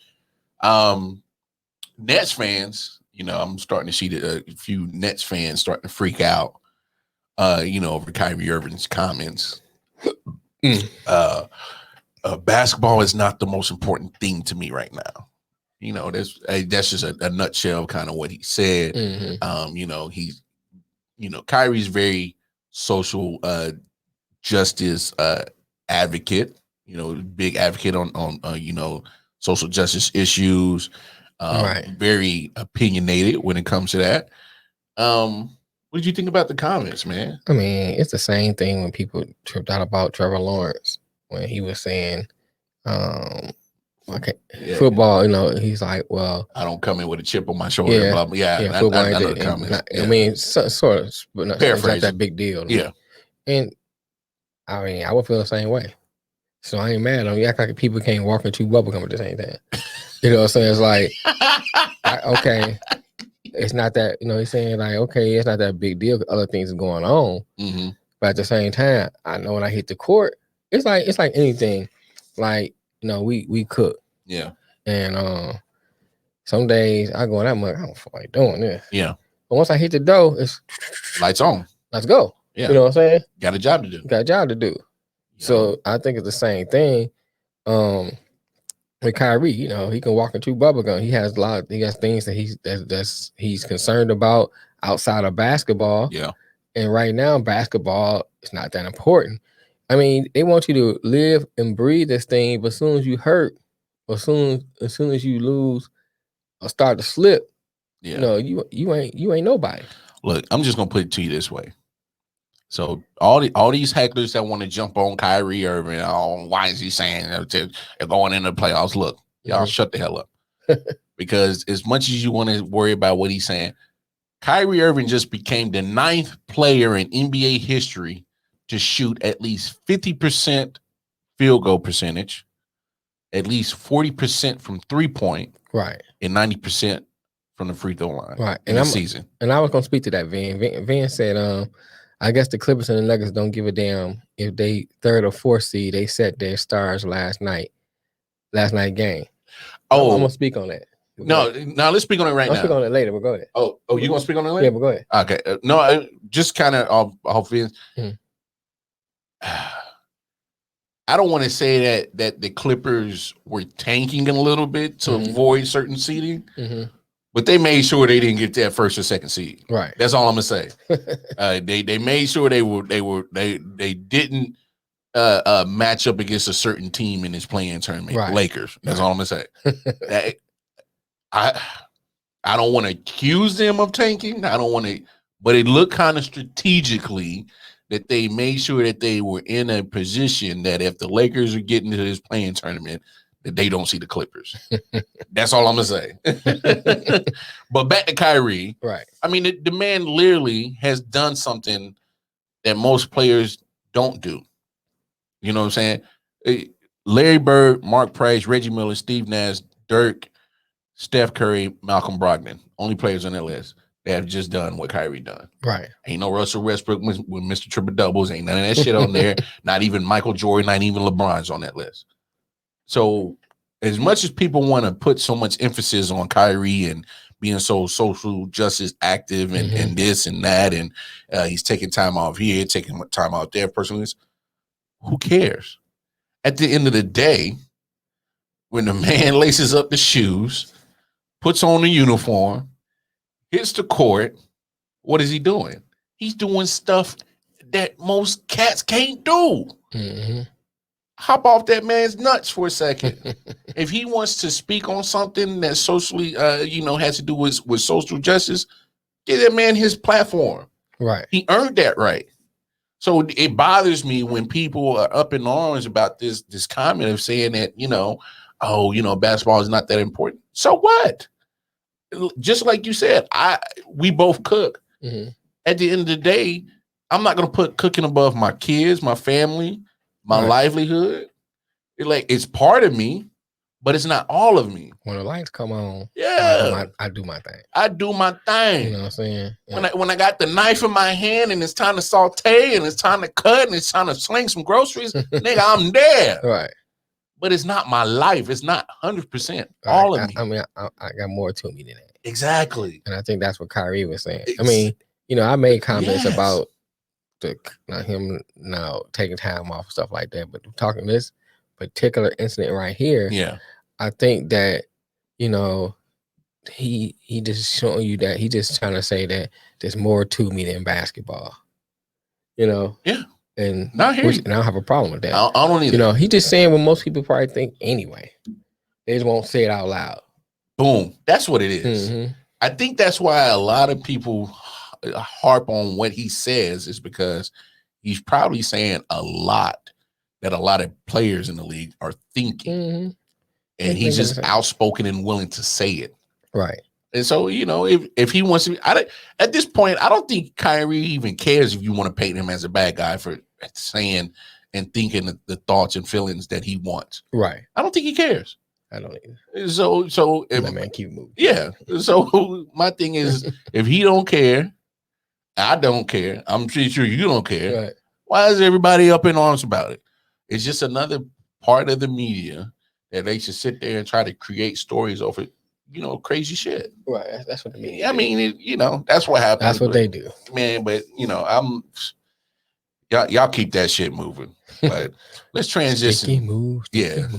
Nets fans, you know, I'm starting to see a few Nets fans starting to freak out, you know, over Kyrie Irving's comments. Basketball is not the most important thing to me right now. You know, that's just a nutshell of kind of what he said. Mm-hmm. You know, Kyrie's very social justice advocate. You know, big advocate on you know, social justice issues. Very opinionated when it comes to that. What did you think about the comments, man? I mean, it's the same thing when people tripped out about Trevor Lawrence when he was saying, football, you know, he's like, well, I don't come in with a chip on my shoulder. Yeah, blah, blah. Football I know the comments. I mean, sort of, but not that big deal. Yeah. And I mean, I would feel the same way. So I ain't mad on you. Act like people can't walk and chew bubblegum at the same time. You know what I'm saying? It's like, okay, it's not that, you know, he's saying like, okay, it's not that big deal. Other things are going on. Mm-hmm. But at the same time, I know when I hit the court, it's like anything. Like, you know, we cook. Yeah. And some days I go and I'm like, I don't feel like doing this. Yeah. But once I hit the dough, it's lights on. Let's go. Yeah. You know what I'm saying? Got a job to do. Yeah. So I think it's the same thing. With Kyrie, you know, he can walk into bubblegum. He has things that he's concerned about outside of basketball. Yeah. And right now, basketball is not that important. I mean, they want you to live and breathe this thing, but as soon as you hurt, or as soon as you lose or start to slip, you know, you ain't nobody. Look, I'm just gonna put it to you this way. So all these hecklers that want to jump on Kyrie Irving, why is he saying they're going into the playoffs? Look, y'all shut the hell up. Because as much as you want to worry about what he's saying, Kyrie Irving just became the 9th player in NBA history to shoot at least 50% field goal percentage, at least 40% from 3-point, right, and 90% from the free throw line, right, in the season. And I was gonna speak to that. Van said, I guess the Clippers and the Nuggets don't give a damn if they 3rd or 4th seed. They set their stars last night game. I'm gonna speak on that. No, let's speak on it right now. I'll speak on it later, but go ahead. Oh, you gonna speak on it later? Yeah, but go ahead. Okay. No, I just kind of hopefully. I don't want to say that the Clippers were tanking a little bit to avoid certain seeding, but they made sure they didn't get that 1st or 2nd seed. Right. That's all I'm gonna say. They made sure they didn't match up against a certain team in this play-in tournament. Right. Lakers. That's all I'm gonna say. I don't want to accuse them of tanking. I don't want to, but it looked kind of strategically that they made sure that they were in a position that if the Lakers are getting to this play-in tournament, that they don't see the Clippers. That's all I'm gonna say. But back to Kyrie. Right. I mean, the man literally has done something that most players don't do. You know what I'm saying? Larry Bird, Mark Price, Reggie Miller, Steve Nash, Dirk, Steph Curry, Malcolm Brogdon. Only players on that list that have just done what Kyrie done. Right. Ain't no Russell Westbrook with Mr. Triple Doubles. Ain't none of that shit on there. Not even Michael Jordan, not even LeBron's on that list. So as much as people want to put so much emphasis on Kyrie and being so social justice active and this and that, and he's taking time off here, taking time out there, personally, who cares? At the end of the day, when the man laces up the shoes, puts on the uniform, hits the court, what is he doing? He's doing stuff that most cats can't do. Hop off that man's nuts for a second. If he wants to speak on something that socially, has to do with social justice, give that man his platform. Right. He earned that right. So it bothers me when people are up in arms about this comment of saying that, basketball is not that important. So what? Just like you said, we both cook. At the end of the day, I'm not going to put cooking above my kids, my family, my livelihood. It's part of me, but it's not all of me. When the lights come on, yeah, I do my thing. I do my thing. You know what I'm saying? Yeah. When I got the knife in my hand and it's time to saute and it's time to cut and it's time to sling some groceries, nigga, I'm there. Right. But it's not my life. It's not 100% all of me. I mean, I got more to me than that. Exactly. And I think that's what Kyrie was saying. I mean, I made comments about him now taking time off, stuff like that. But talking this particular incident right here, I think that, he just showing you that he just trying to say that there's more to me than basketball. Yeah. And I don't have a problem with that. I don't either. He just saying what most people probably think anyway. They just won't say it out loud. Boom. That's what it is. I think that's why a lot of people harp on what he says, is because he's probably saying a lot that a lot of players in the league are thinking. And he's just outspoken and willing to say it. Right. And so, if he wants to, at this point, I don't think Kyrie even cares if you want to paint him as a bad guy for saying and thinking the thoughts and feelings that he wants. Right. I don't think he cares. I don't either. So if that man keep moving. Yeah. So my thing is, if he don't care, I don't care. I'm pretty sure you don't care. Right. Why is everybody up in arms about it? It's just another part of the media that they should sit there and try to create stories over, crazy shit. Right. That's what the media. I mean, that's what happens. That's what they do, man. But y'all keep that shit moving. But let's transition. Sticky move.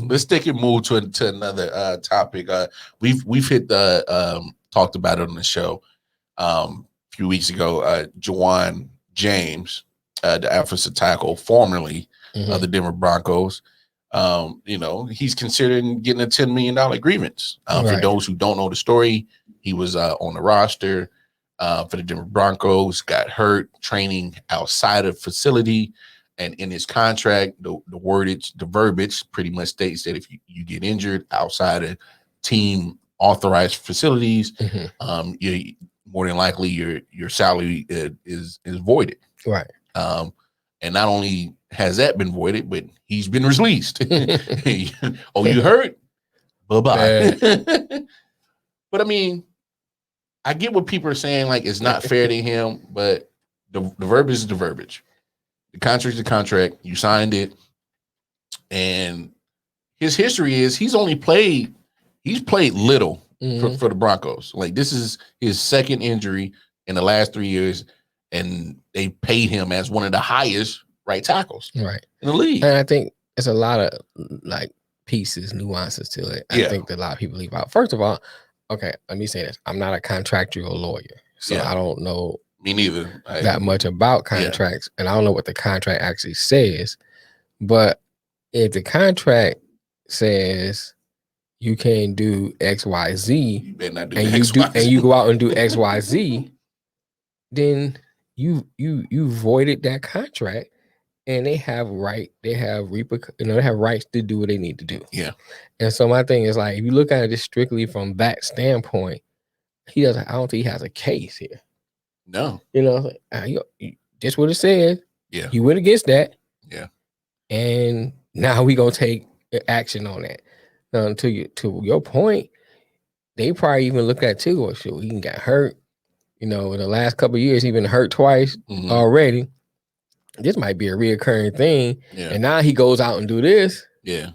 Let's stick and move to another topic. We've hit talked about it on the show a few weeks ago. Juwan James, the offensive tackle, formerly of the Denver Broncos. He's considering getting a $10 million grievance. For those who don't know the story, he was on the roster for the Denver Broncos, got hurt training outside of facility. And in his contract, the verbiage pretty much states that if you get injured outside of team authorized facilities, you more than likely your salary is voided. Right. And not only has that been voided, but he's been released. Oh, you hurt? Bye-bye. But I mean, I get what people are saying, like it's not fair to him, but the verbiage is the verbiage. The contract is the contract. You signed it. And his history is he's played little for the Broncos. Like this is his second injury in the last 3 years. And they paid him as one of the highest right tackles in the league. And I think it's a lot of pieces, nuances to it. I think that a lot of people leave out. First of all, okay, let me say this. I'm not a contractual lawyer, so I don't know me neither that much about contracts, and I don't know what the contract actually says. But if the contract says you can do X, Y, Z, you better not do and X, Y, Z. And you go out and do X, Y, Z, then you voided that contract, and they have rights to do what they need to do. Yeah. And so my thing is like, if you look at it strictly from that standpoint, I don't think he has a case here. No. Just what it said. Yeah. He went against that. Yeah. And now we gonna take action on that. To your point, they probably even look at too. Well, shit, he got hurt. In the last couple of years, he been hurt twice already. This might be a reoccurring thing. Yeah. And now he goes out and do this. Yeah.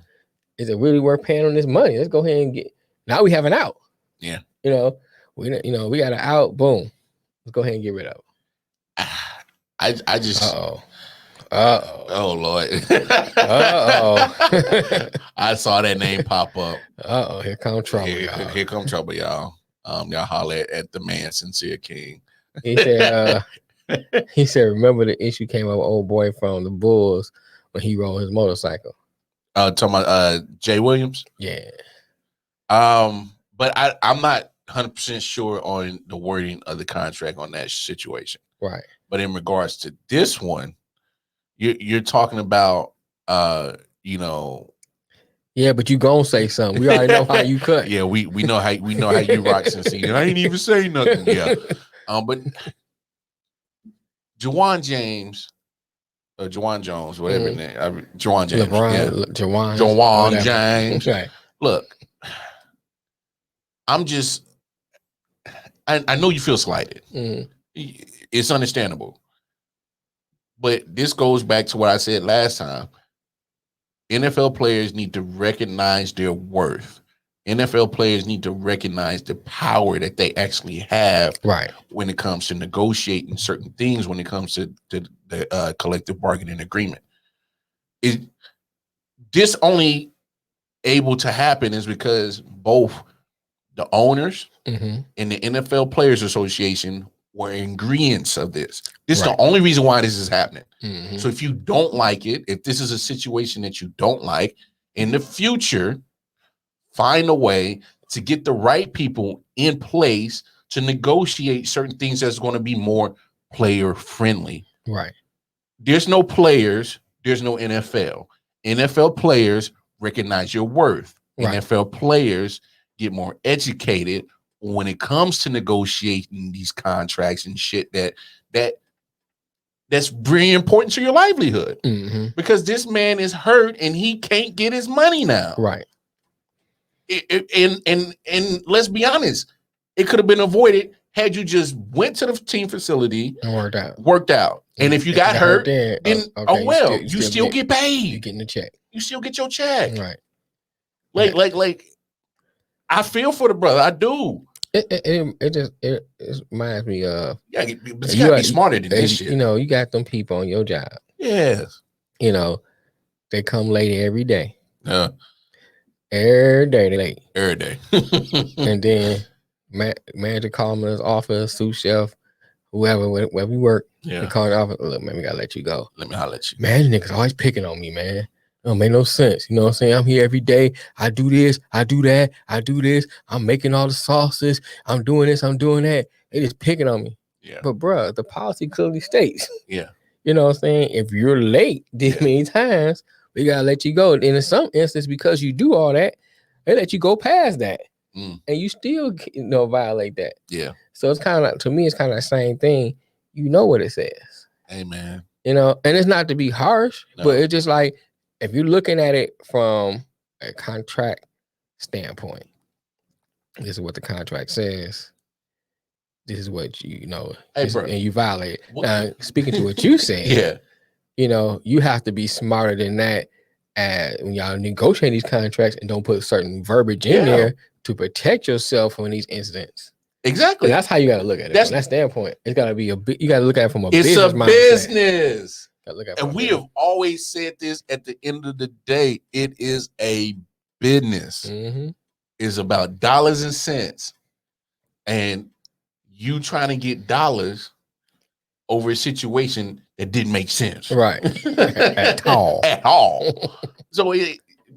Is it really worth paying on this money? Let's go ahead and get. Now we have an out. Yeah. We got an out. Boom. Let's go ahead and get rid of it. I just. Oh Lord. I saw that name pop up. Here come trouble. Here come trouble, y'all. Y'all holler at the man, Sincere King. He said. He said, remember the issue came up with old boy from the Bulls when he rode his motorcycle. Talking about Jay Williams. Yeah. But I'm not 100% sure on the wording of the contract on that situation. Right. But in regards to this one, you're talking about Yeah, but you gonna say something. We already know how you cut. Yeah, we know how you rock, Sincere. I ain't even say nothing. Yeah. But Juwan James, or Juwan Jones, whatever his name, Juwan James, Juwan James. Right. Look, I'm just, I know you feel slighted. It's understandable, but this goes back to what I said last time. NFL players need to recognize their worth. NFL players need to recognize the power that they actually have when it comes to negotiating certain things, when it comes to the collective bargaining agreement. This only able to happen is because both the owners and the NFL Players Association were ingredients of this. This is the only reason why this is happening. So if you don't like it, if this is a situation that you don't like, in the future, find a way to get the right people in place to negotiate certain things that's going to be more player friendly. Right. There's no players. There's no NFL. NFL players recognize your worth. NFL players get more educated when it comes to negotiating these contracts and shit that's very important to your livelihood. Because this man is hurt and he can't get his money now. Right. And let's be honest, it could have been avoided had you just went to the team facility and worked out. And if you got hurt, then you still get paid. You're getting a check. You still get your check. Right. Like I feel for the brother. I do. It reminds me of but you gotta be smarter than this shit. You got them people on your job. Yes. They come late every day. Every day they late. Every day. And then manager call them in his office, sous chef, whoever, wherever we work. Yeah. They call the office. Look, man, we gotta let you go. Let me holler at you. Man, niggas always picking on me, man. It don't make no sense. You know what I'm saying? I'm here every day. I do this, I do that, I do this. I'm making all the sauces. I'm doing this, I'm doing that. They just picking on me. Yeah. But bruh, the policy clearly states. Yeah. You know what I'm saying? If you're late this many times, we gotta let you go. And in some instance, because you do all that, they let you go past that. And you still violate that. Yeah. So it's kind of to me, it's kind of the same thing. You know what it says. Amen. And it's not to be harsh, but it's just like if you're looking at it from a contract standpoint, this is what the contract says. This is what and you violate. Now, speaking to what you said, you have to be smarter than that when y'all negotiate these contracts and don't put certain verbiage in there to protect yourself from these incidents. Exactly. And that's how you got to look at it. From that standpoint, it's got to be you got to look at it from a business mindset. Business. And we have always said this at the end of the day. It is a business. It's about dollars and cents. And you trying to get dollars over a situation that didn't make sense. Right. At all. At all. So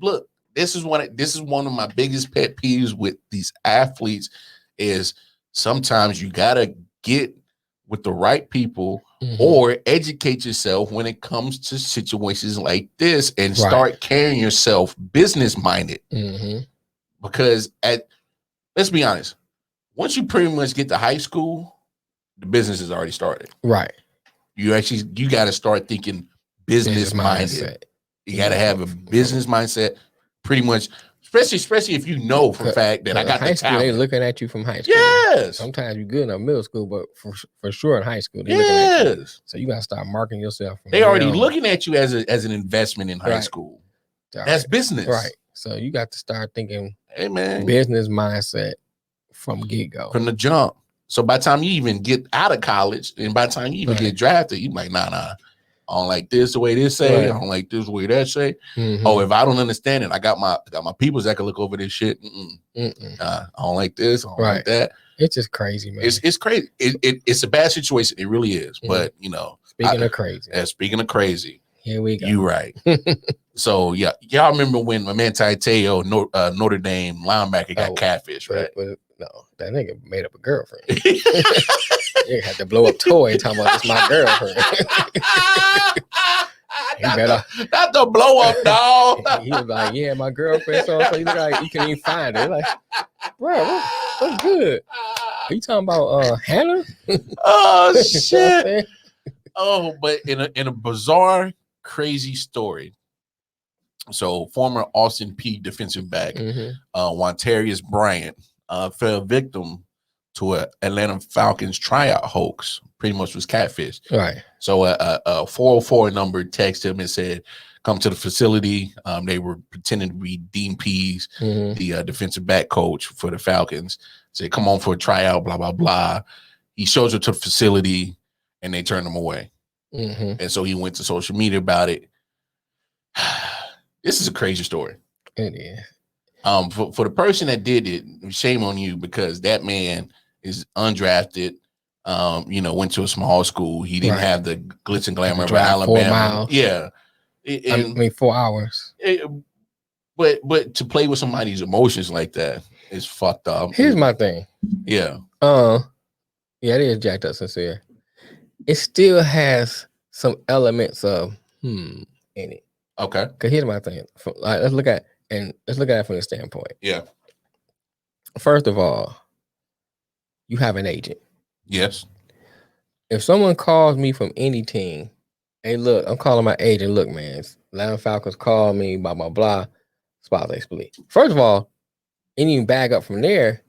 look, this is one of my biggest pet peeves with these athletes is sometimes you gotta get with the right people or educate yourself when it comes to situations like this and start carrying yourself business minded. Because let's be honest, once you pretty much get to high school, the business has already started. Right. You got to start thinking business minded. You got to have a business mindset, pretty much. Especially if you know for a fact that I got the talent. They looking at you from high school. Yes. Sometimes you're good in middle school, but for sure in high school, they're looking at you. So you got to start marketing yourself. They already looking at you as an investment in high school. That's business. Right. So you got to start thinking, hey man, business mindset from get-go. From the jump. So by the time you even get out of college and by the time you even get drafted, you like, nah. I don't like this the way this say. I don't like this the way that say. Oh, if I don't understand it, I got my peoples that can look over this shit. I don't like this. I don't like that. It's just crazy, man. It's crazy. It's a bad situation. It really is. But speaking of crazy. Speaking of crazy. Here we go. You right. So yeah, y'all remember when my man Taiteo, Notre Dame linebacker, got catfish, right? But no, that nigga made up a girlfriend. He had to blow up toy talking about this my girlfriend. Not the blow up, dog. He was like, yeah, my girlfriend. So he's like, you can't even find her. Like, bro, what's good? Are you talking about Hannah? Oh shit. Oh, but in a bizarre, crazy story. So former Austin Peay defensive back, Wantarius Bryant, fell victim to an Atlanta Falcons tryout hoax. Pretty much was catfish. Right. So a 404 number texted him and said, "Come to the facility." They were pretending to be Dean Pease, the defensive back coach for the Falcons. Said, "Come on for a tryout." Blah blah blah. He shows up to the facility, and they turned him away. And so he went to social media about it. This is a crazy story. It is. For the person that did it, shame on you, because that man is undrafted. Went to a small school. He didn't have the glitz and glamour of Alabama. 4 miles. Yeah, 4 hours. But to play with somebody's emotions like that is fucked up. Here's my thing. Yeah. Yeah, it is jacked up sincere. It still has some elements of in it. Okay. Because here's my thing. Let's look at it from the standpoint. Yeah. First of all, you have an agent. Yes. If someone calls me from any team, hey, look, I'm calling my agent. Look, man, Atlanta Falcons call me, blah, blah, blah. Spots they split. First of all, and you back up from there,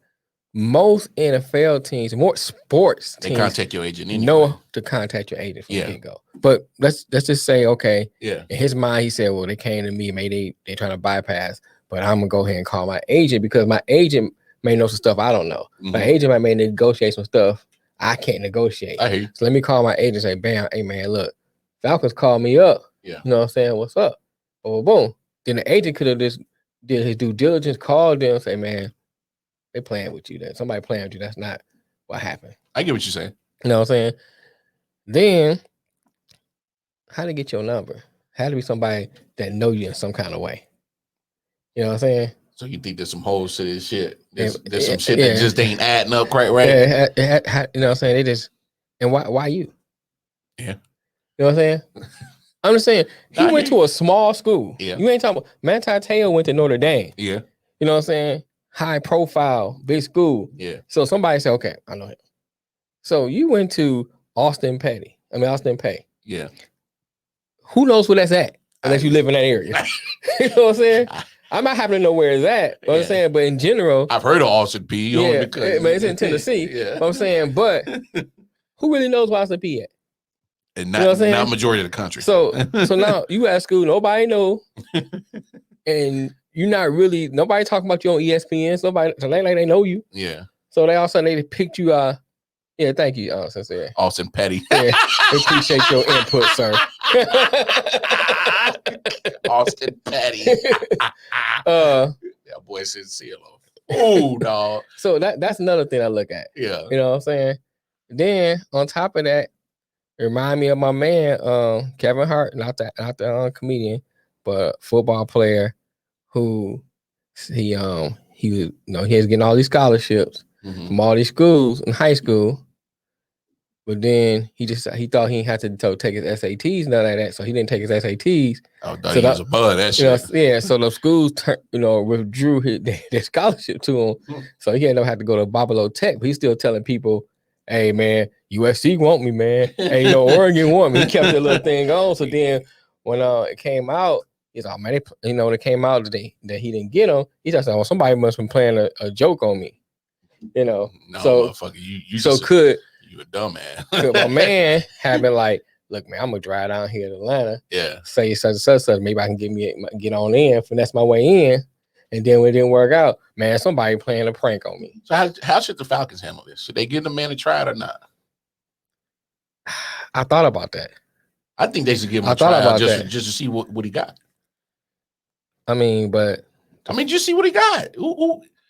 most NFL teams, more sports teams, they contact your agent anyway. Know to contact your agent from the get-go. But let's just say, okay, in his mind, he said, well, they came to me, maybe they trying to bypass, but I'm gonna go ahead and call my agent because my agent may know some stuff I don't know. My agent might negotiate some stuff I can't negotiate. I hear you. So let me call my agent and say, bam, hey man, look, Falcons called me up. Yeah. You know what I'm saying? What's up? Boom, boom. Then the agent could have just did his due diligence, called them, say, man, they playing with you. That somebody playing with you. That's not what happened. I get what you're saying. You know what I'm saying? Then, how to get your number? Had to be somebody that know you in some kind of way. You know what I'm saying? So you think there's some holes to this shit? There's some shit that just ain't adding up quite right. Yeah, you know what I'm saying? They just, and why you? Yeah. You know what I'm saying? I'm just saying, he went to a small school. Yeah. You ain't talking about, Manti Te'o went to Notre Dame. Yeah. You know what I'm saying? High profile, big school. Yeah. So somebody said, okay, I know him. So you went to Austin Peay. Yeah. Who knows where that's at? Unless you live in that area. You know what I'm saying? I might happen to know where it's at. You know what I'm saying? But in general, I've heard of Austin Peay. But it's in Tennessee. You know what I'm saying? But who really knows where Austin Peay at? And not majority of the country. So now you at school, nobody know. And you're not really, nobody talking about you on ESPN. Nobody, like they know you. Yeah. So they all of a sudden they picked you. Yeah, thank you, sincere. Austin Peay. Yeah, appreciate your input, sir. Austin Peay. That boy sincere. Oh, dog. So that's another thing I look at. Yeah. You know what I'm saying? Then on top of that, it remind me of my man, Kevin Hart, not the comedian, but football player who he was, he was getting all these scholarships from all these schools in high school. But then he thought he had to take his SATs and none of that, so he didn't take his SATs. Oh, so he was above that shit. So the schools withdrew their scholarship to him. So he ended up having to go to Babalo Tech, but he's still telling people, hey man, USC want me, man. Hey, Oregon want me. He kept that little thing on. So then when it came out, he's like, man, it came out today that he didn't get him. He just said, well, somebody must have been playing a joke on me. No, so motherfucker, you a dumbass. Could my man have been like, look, man, I'm gonna drive down here to Atlanta. Yeah. Say such and such. Maybe I can get on in, finesse my way in. And then when it didn't work out, man, somebody playing a prank on me. So how should the Falcons handle this? Should they give the man a try or not? I thought about that. I think they should give him a try just to see what he got. I mean, just see what he got.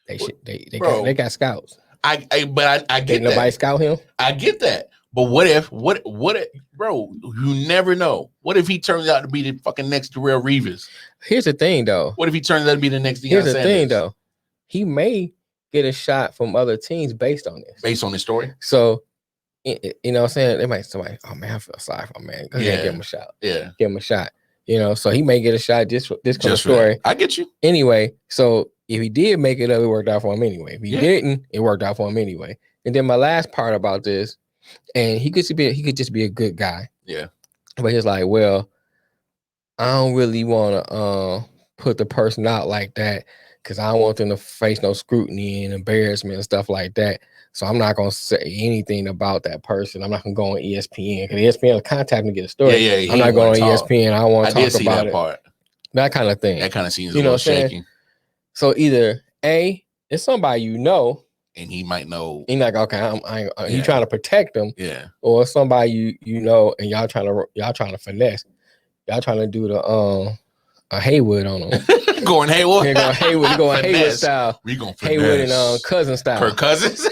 They got scouts. I get that. Nobody scout him. I get that. But what if, bro, you never know. What if he turns out to be the fucking next Darrelle Revis? Here's the thing, though. What if he turns out to be the next Deion Here's Sanders? The thing, though. He may get a shot from other teams based on this. Based on this story? So, you know what I'm saying? They might somebody, oh, man, I feel sorry for my man. Give him a shot. Yeah. Give him a shot. So he may get a shot just for this kind of story. I get you. Anyway, so if he did make it up, it worked out for him anyway. If he didn't, it worked out for him anyway. And then my last part about this, and he could just be a good guy. Yeah. But he's like, well, I don't really want to put the person out like that because I don't want them to face no scrutiny and embarrassment and stuff like that. So I'm not gonna say anything about that person. I'm not gonna go on ESPN because ESPN will contact me to get a story. Yeah. I'm not going on ESPN. I don't want to talk about that part. That kind of thing. That kind of seems a little shaky. So either A, it's somebody and he might know. He's like, okay, you trying to protect them, or somebody you know, and y'all trying to finesse, y'all trying to do the a Haywood on them. Going Haywood. You're going Haywood. You're going Haywood style. We going Haywood and Cousin style. Kirk Cousins.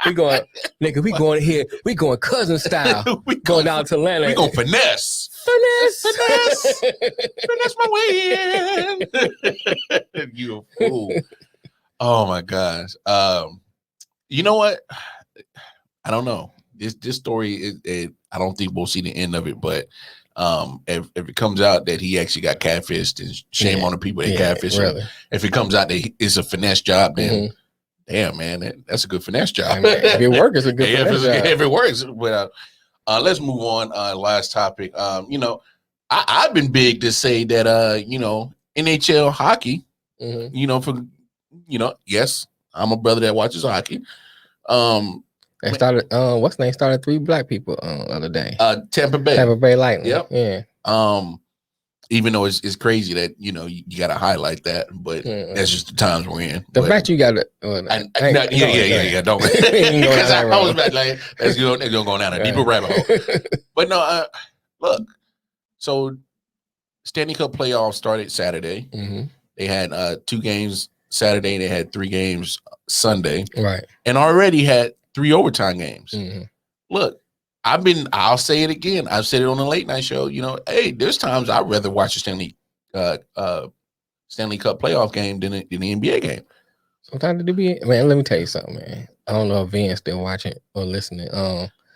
we going, nigga. We going here. We going Cousin style. We going down to Atlanta. We going finesse. Finesse my way in. You a fool. Oh my gosh. You know what? I don't know. This story I don't think we'll see the end of it, but if it comes out that he actually got catfished, and shame on the people that catfished him. Really. If it comes out that it's a finesse job, then damn, man, that's a good finesse job. I mean, if it works, it's a good finesse job. If it works, but let's move on. Last topic. I've been big to say that NHL hockey. Yes, I'm a brother that watches hockey. They started. What's the name? Started 3 black people the other day. Tampa Bay. Tampa Bay Lightning. Yep. Yeah. Even though it's crazy that you got to highlight that, but that's just the times we're in. The fact you got to. Don't. Because I was about like, let's go down a deeper rabbit hole. But no, look. So, Stanley Cup playoffs started Saturday. They had 2 games Saturday. They had 3 games Sunday. Right. And already had 3 overtime games. Look, I'll say it again. I've said it on the late night show. Hey, there's times I'd rather watch a Stanley Cup playoff game than the NBA game. Sometimes the NBA, man, let me tell you something, man. I don't know if Vin's still watching or listening.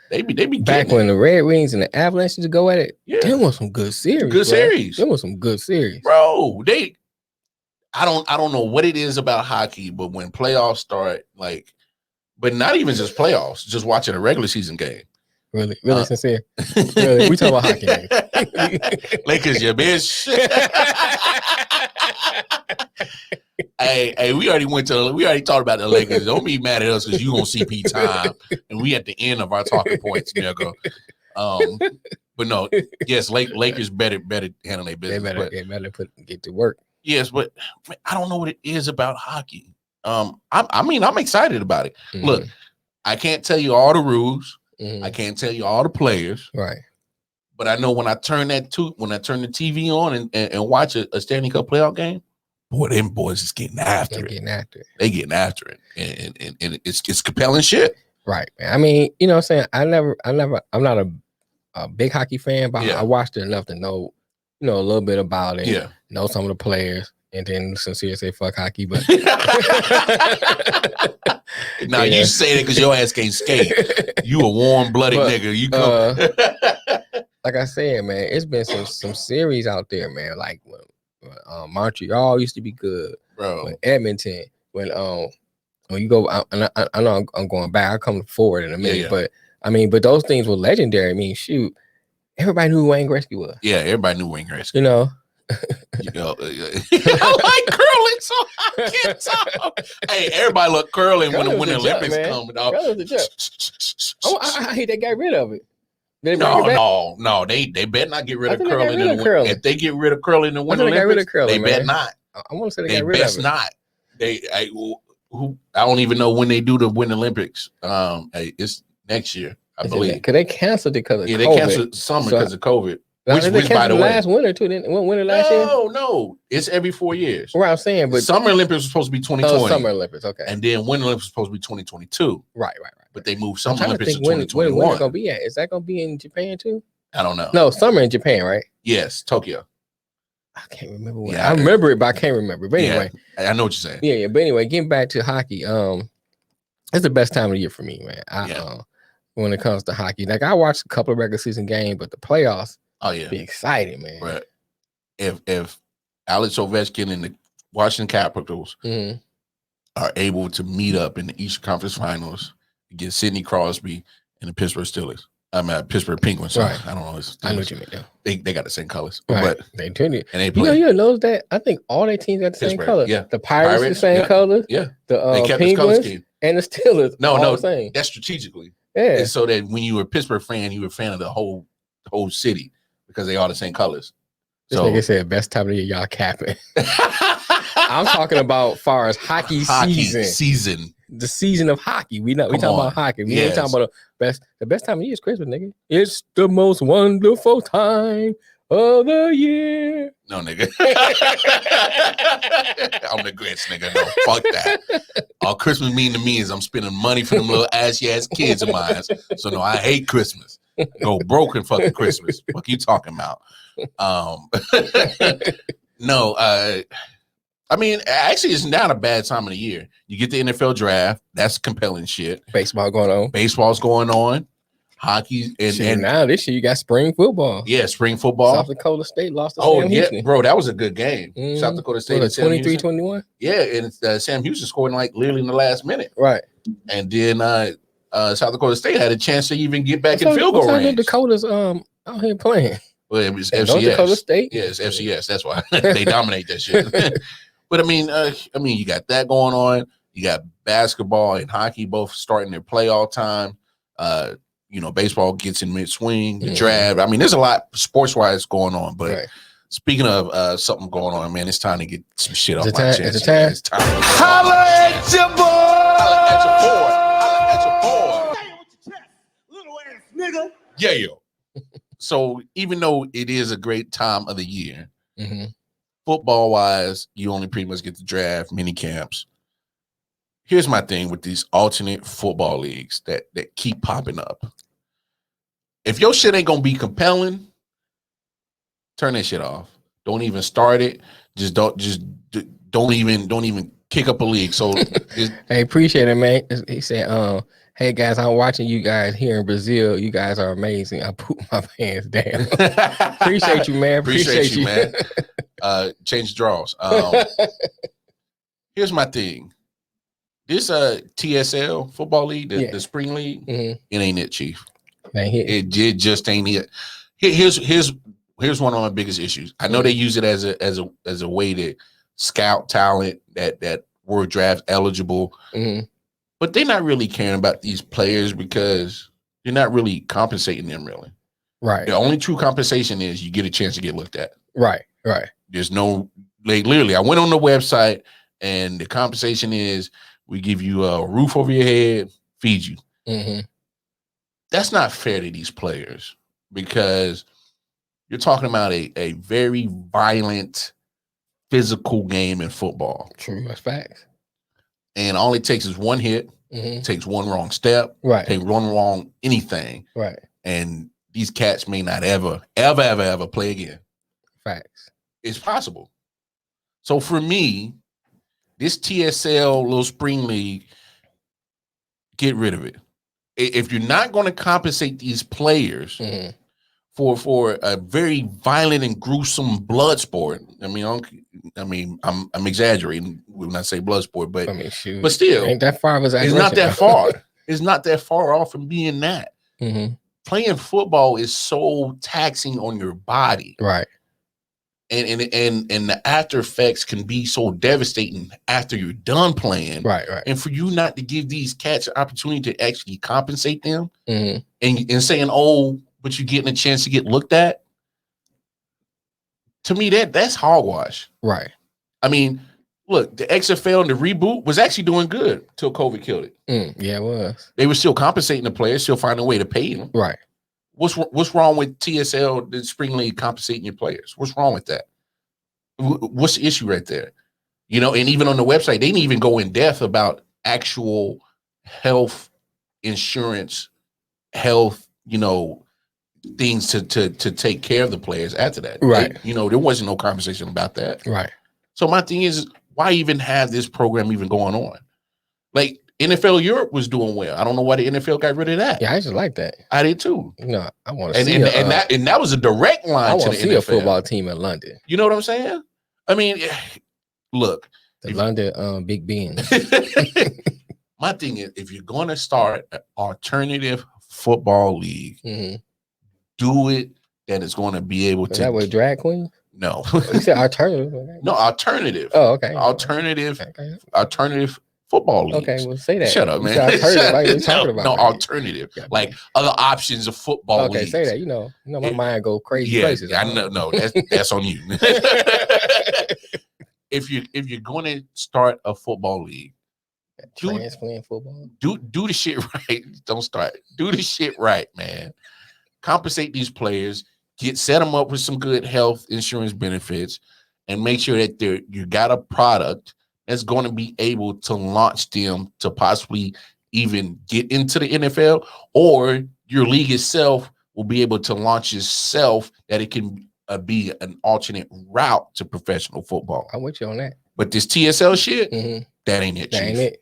They be back when the Red Wings and the Avalanche used to go at it. Yeah. There was some good series. There was some good series. Bro, I don't know what it is about hockey, but when playoffs start, but not even just playoffs, just watching a regular season game. Really sincere. Really, we talking about hockey. Lakers, your bitch. Hey, we already talked about the Lakers. Don't be mad at us because you gonna CP time, and we at the end of our talking points, nigga. But no, yes, Lakers better handle their business. They better get to work. Yes, but I don't know what it is about hockey. I'm excited about it. Look, I can't tell you all the rules. I can't tell you all the players. Right. But I know when I turn the TV on and watch a Stanley Cup playoff game, boy, them boys is getting after it. They getting after it. And it's compelling shit. Right. I mean, you know what I'm saying? I'm not a big hockey fan, but I watched it enough to know, a little bit about it. Yeah. Know some of the players. And then sincere say fuck hockey, but now you say that because your ass can't skate. You a warm-blooded nigga. You come. Like I said, man, it's been some series out there, man. Like when Montreal used to be good, bro. When Edmonton, when when you go, I know I'm going back. I'll come forward in a minute, Yeah. but I mean, but those things were legendary. I mean, shoot, everybody knew who Wayne Gretzky was. Yeah, everybody knew Wayne Gretzky. You know. I like curling, so I can't talk. Hey, everybody look curling when the Winter Olympics come. Curling was a joke. I hate they got rid of it. No, they better not get rid of curling in the winter. If they get rid of curling in the Winter Olympics, they better not. I want to say they got rid of it. Best not. I don't even know when they do the Winter Olympics. It's next year, I believe. Because they canceled it because of COVID. They canceled summer because of COVID. Which by the way, last winter too. Didn't winter last year? No, it's every 4 years. What I'm saying, but Summer Olympics was supposed to be 2020. Oh, Summer Olympics, okay. And then Winter Olympics was supposed to be 2022. Right. But they moved Summer Olympics to 2021. Where it's gonna be at? Is that gonna be in Japan too? I don't know. No, summer in Japan, right? Yes, Tokyo. I can't remember what. I remember it, but I can't remember. But anyway, I know what you're saying. Yeah. But anyway, getting back to hockey, it's the best time of the year for me, man. When it comes to hockey, like I watched a couple of regular season games, but the playoffs. Oh yeah, be exciting, man. Right. If Alex Ovechkin and the Washington Capitals are able to meet up in the Eastern Conference Finals against Sidney Crosby and the Pittsburgh Steelers, Pittsburgh Penguins. Right. I don't know. I know what you mean. Though. They got the same colors, right. But they do. And they play. You know that I think all their teams got the same color. Yeah. The Pirates the same color. Yeah. The Penguins and the Steelers. No, the same. That's strategically. Yeah. And so that when you were a Pittsburgh fan, you were a fan of the whole city. Because they all the same colors. This nigga said best time of the year, y'all capping. I'm talking about far as hockey season. The season of hockey. We talking about hockey. We ain't talking about the best time of the year is Christmas, nigga. It's the most wonderful time of the year. No, nigga. I'm the Grinch, nigga. No, fuck that. All Christmas mean to me is I'm spending money for them little ashy ass kids of mine. So no, I hate Christmas. Go broke in fucking Christmas. What you talking about? No, I mean, actually, it's not a bad time of the year. You get the NFL draft. That's compelling shit. Baseball's going on. Hockey and now this year you got spring football. Yeah, spring football. South Dakota State lost to Sam Houston. Bro, that was a good game. South Dakota State 23-21. Yeah, and Sam Houston scored like literally in the last minute. Right. And then South Dakota State had a chance to even get back in field goal range. Dakota's out here playing. Well, it was FCS. North Dakota State. Yeah, it's FCS. That's why they dominate that shit. But I mean, you got that going on. You got basketball and hockey both starting their playoff time. Baseball gets in mid-swing, the draft. I mean, there's a lot sports-wise going on. But speaking of something going on, man, it's time to get some shit off my chest. It's time. Holla at your boy! Holla at your boy! Stay with your chest, little ass nigga. Yeah, yo. So even though it is a great time of the year, football-wise, you only pretty much get the draft, mini camps. Here's my thing with these alternate football leagues that keep popping up. If your shit ain't gonna be compelling, turn that shit off. Don't even start it. Don't even kick up a league. So hey, appreciate it, man. He said, hey guys, I'm watching you guys here in Brazil. You guys are amazing. I poop my pants down. Appreciate you, man. Appreciate you, man. Change draws. Here's my thing. This TSL football league, the spring league, it ain't it, Chief. It just ain't it. Here's one of my biggest issues. I know they use it as a way to scout talent that were draft eligible, but they're not really caring about these players because you're not really compensating them really. Right. The only true compensation is you get a chance to get looked at. Right. There's no literally. I went on the website and the compensation is we give you a roof over your head, feed you. That's not fair to these players because you're talking about a very violent, physical game in football. True, that's facts. And all it takes is one hit, takes one wrong step, take one wrong anything. Right. And these cats may not ever play again. Facts. It's possible. So for me, this TSL little spring league, get rid of it. If you're not going to compensate these players for a very violent and gruesome blood sport. I'm exaggerating when I say blood sport, but shoot, but still, ain't that far of it's not that far. It's not that far off from being that. Mm-hmm. Playing football is so taxing on your body, right? And the after effects can be so devastating after you're done playing, right? And for you not to give these cats an opportunity to actually compensate them, mm-hmm. and saying, "Oh, but you're getting a chance to get looked at." To me, that's hogwash, right? I mean, look, the XFL and the reboot was actually doing good till COVID killed it. Yeah, it was. They were still compensating the players, still finding a way to pay them. Right. What's wrong with TSL, the Spring League, compensating your players? What's wrong with that? What's the issue right there? You know, and even on the website, they didn't even go in depth about actual health insurance, health, things to take care of the players after that. Right. There wasn't no conversation about that. Right. So my thing is, why even have this program even going on? Like NFL Europe was doing well. I don't know why the NFL got rid of that. Yeah, I just like that. I did too. I want to see and that was a direct line to the NFL. A football team in London. You know what I'm saying? I mean, look, the London Big Ben. My thing is, if you're going to start an alternative football league, do it that is going to be able to. Is that with drag queen? No, you said alternative. No, alternative. Oh, okay. Alternative football leagues. Okay, well, say that. Shut up, man. Alternative. Like other options of football leagues. Okay, say that. My mind go crazy places. I know. No, that's on you. If you're going to start a football league, playing football. Do the shit right. Don't start. Do the shit right, man. Compensate these players. Set them up with some good health insurance benefits, and make sure that you got a product that's going to be able to launch them to possibly even get into the NFL, or your league itself will be able to launch itself that it can be an alternate route to professional football. I'm with you on that. But this TSL shit, that ain't it, Chief. That ain't it.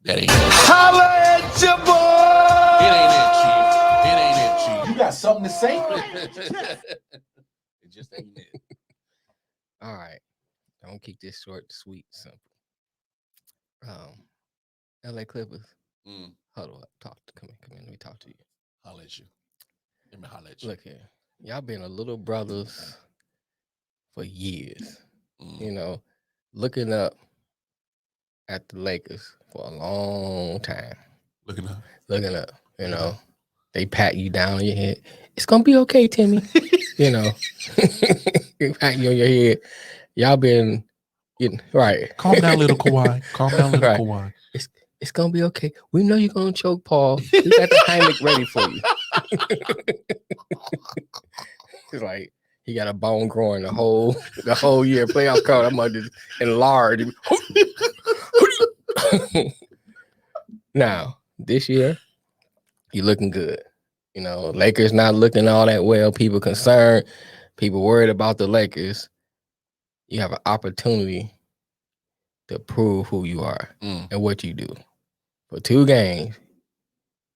That ain't it. Holla at your boy! It ain't it, Chief. It ain't it, Chief. You got something to say? It just ain't it. All right. Don't keep this short, sweet, simple. LA Clippers. Huddle up. Come in. Let me talk to you. Holla at you. Let me holla at you. Look here. Y'all been a little brothers for years. Looking up at the Lakers for a long time. Looking up. They pat you down on your head. It's gonna be okay, Timmy. They pat you on your head. Y'all been getting right. Calm down, little Kawhi. Kawhi. It's gonna be okay. We know you're gonna choke, Paul. We got the Heimlich ready for you. It's like he got a bone growing the whole year. Playoff card, I'm gonna just enlarge. Now, this year, you're looking good. Lakers not looking all that well. People concerned. People worried about the Lakers. You have an opportunity to prove who you are and what you do. For 2 games,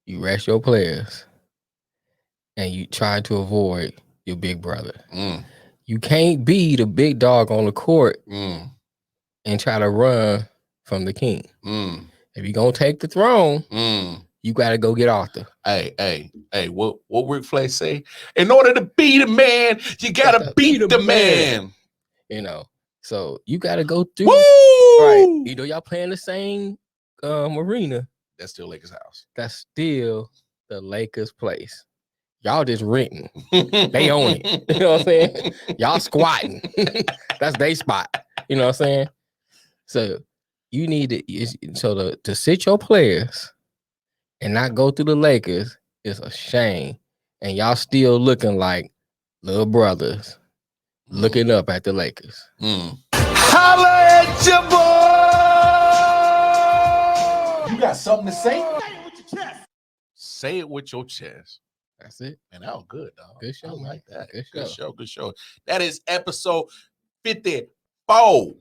you rest your players and you try to avoid your big brother. You can't be the big dog on the court and try to run from the king. If you're going to take the throne, you got to go get Arthur. Hey, what Ric Flair say? In order to be the man, you got to beat the man. So you got to go through. Woo! Right. Y'all playing the same arena. That's still Lakers' house. That's still the Lakers' place. Y'all just renting. They own it. You know what I'm saying? Y'all squatting. That's their spot. You know what I'm saying? So you need to sit your players and not go through the Lakers is a shame. And y'all still looking like little brothers looking up at the Lakers. Holla at your boy! You got something to say? Say it with your chest. That's it. And that was good, dog. Good show, I like man. that. Good show. That is episode 54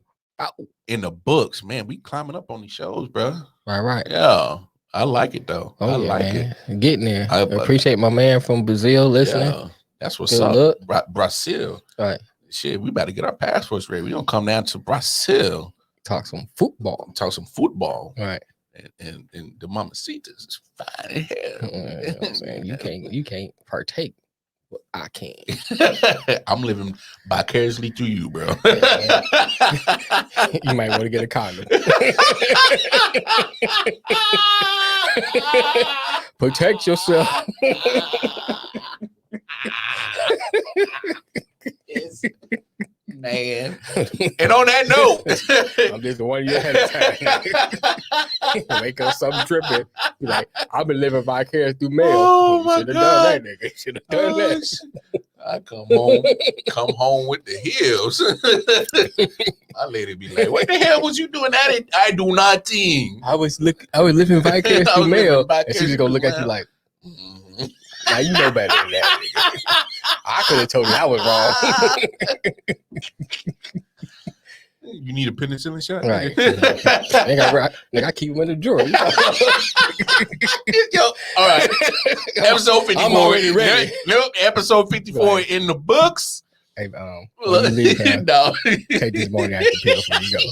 in the books. Man, we climbing up on these shows, bro. Right. Yeah. I like it, though. I like man. it. Getting there. I appreciate my man from Brazil listening. Yeah. That's what's Good up. luck. Brazil. Right. Shit, we about to get our passports ready. We gonna come down to Brazil. Talk some football. Talk some football. Right. And the mamacitas is fine as hell. You know what I'm saying? You can't partake. But I can. I'm living vicariously through you, bro. You might want to get a condom. Protect yourself. Man. And on that note, I'm just warning you ahead of time. Wake up something tripping. Be like, I've been living vicariously through mail. Oh my Should have God. done that, nigga. Should have done that. I come home with the heels. My lady be like, what the hell was you doing? I do nothing. I was living vicariously through mail. And she's just gonna look at you like, now you know better than that, nigga. I could have told you I was wrong. You need a penicillin shot? Right. Nigga, I keep him in the drawer. Yo, all right. Episode 54. I'm already ready. Nope. Episode 54 Right. in the books. Hey, when you leave, No. take this morning after pill before you go.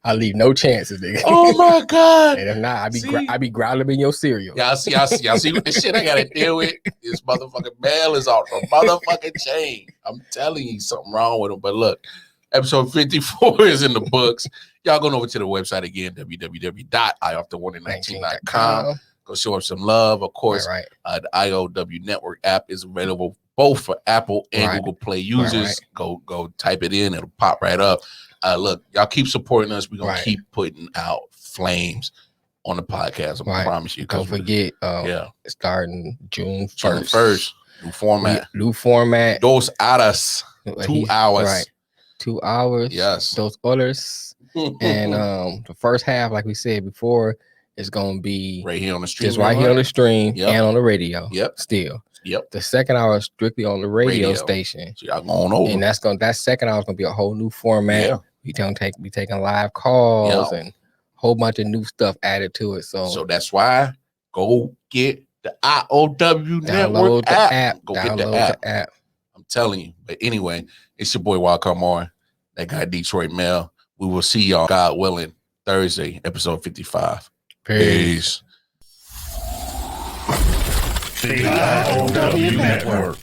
I leave no chances, nigga. Oh my God. And if not, See? I be growling in your cereal. Y'all see what the shit I gotta deal with? This motherfucking mail is off the motherfucking chain. I'm telling you something wrong with them. But look, episode 54 is in the books. Y'all going over to the website again, www.iof119.com. Go show us some love. Of course, Right. The I.O.W network app is available both for Apple and Right. Google Play users. Right. Go type it in. It'll pop right up. Look, y'all keep supporting us. We're going to keep putting out flames on the podcast. I promise you. Don't forget, starting June 1st. New format. New format. Dos horas. 2 hours. Right. 2 hours. Yes. Those orders. And the first half, like we said before, is going to be right here on the stream. Just right here on the stream Yep. and on the radio. Yep. Still. Yep. The second hour is strictly on the radio station. So y'all going over. And that second hour is going to be a whole new format. Yeah. We be taking live calls and a whole bunch of new stuff added to it. So that's why go get the I.O.W network app. Go get the app. I'm telling you. But anyway, it's your boy Wild Come On. That guy Detroit Mel. We will see y'all, God willing, Thursday, episode 55. Peace. The I.O.W network.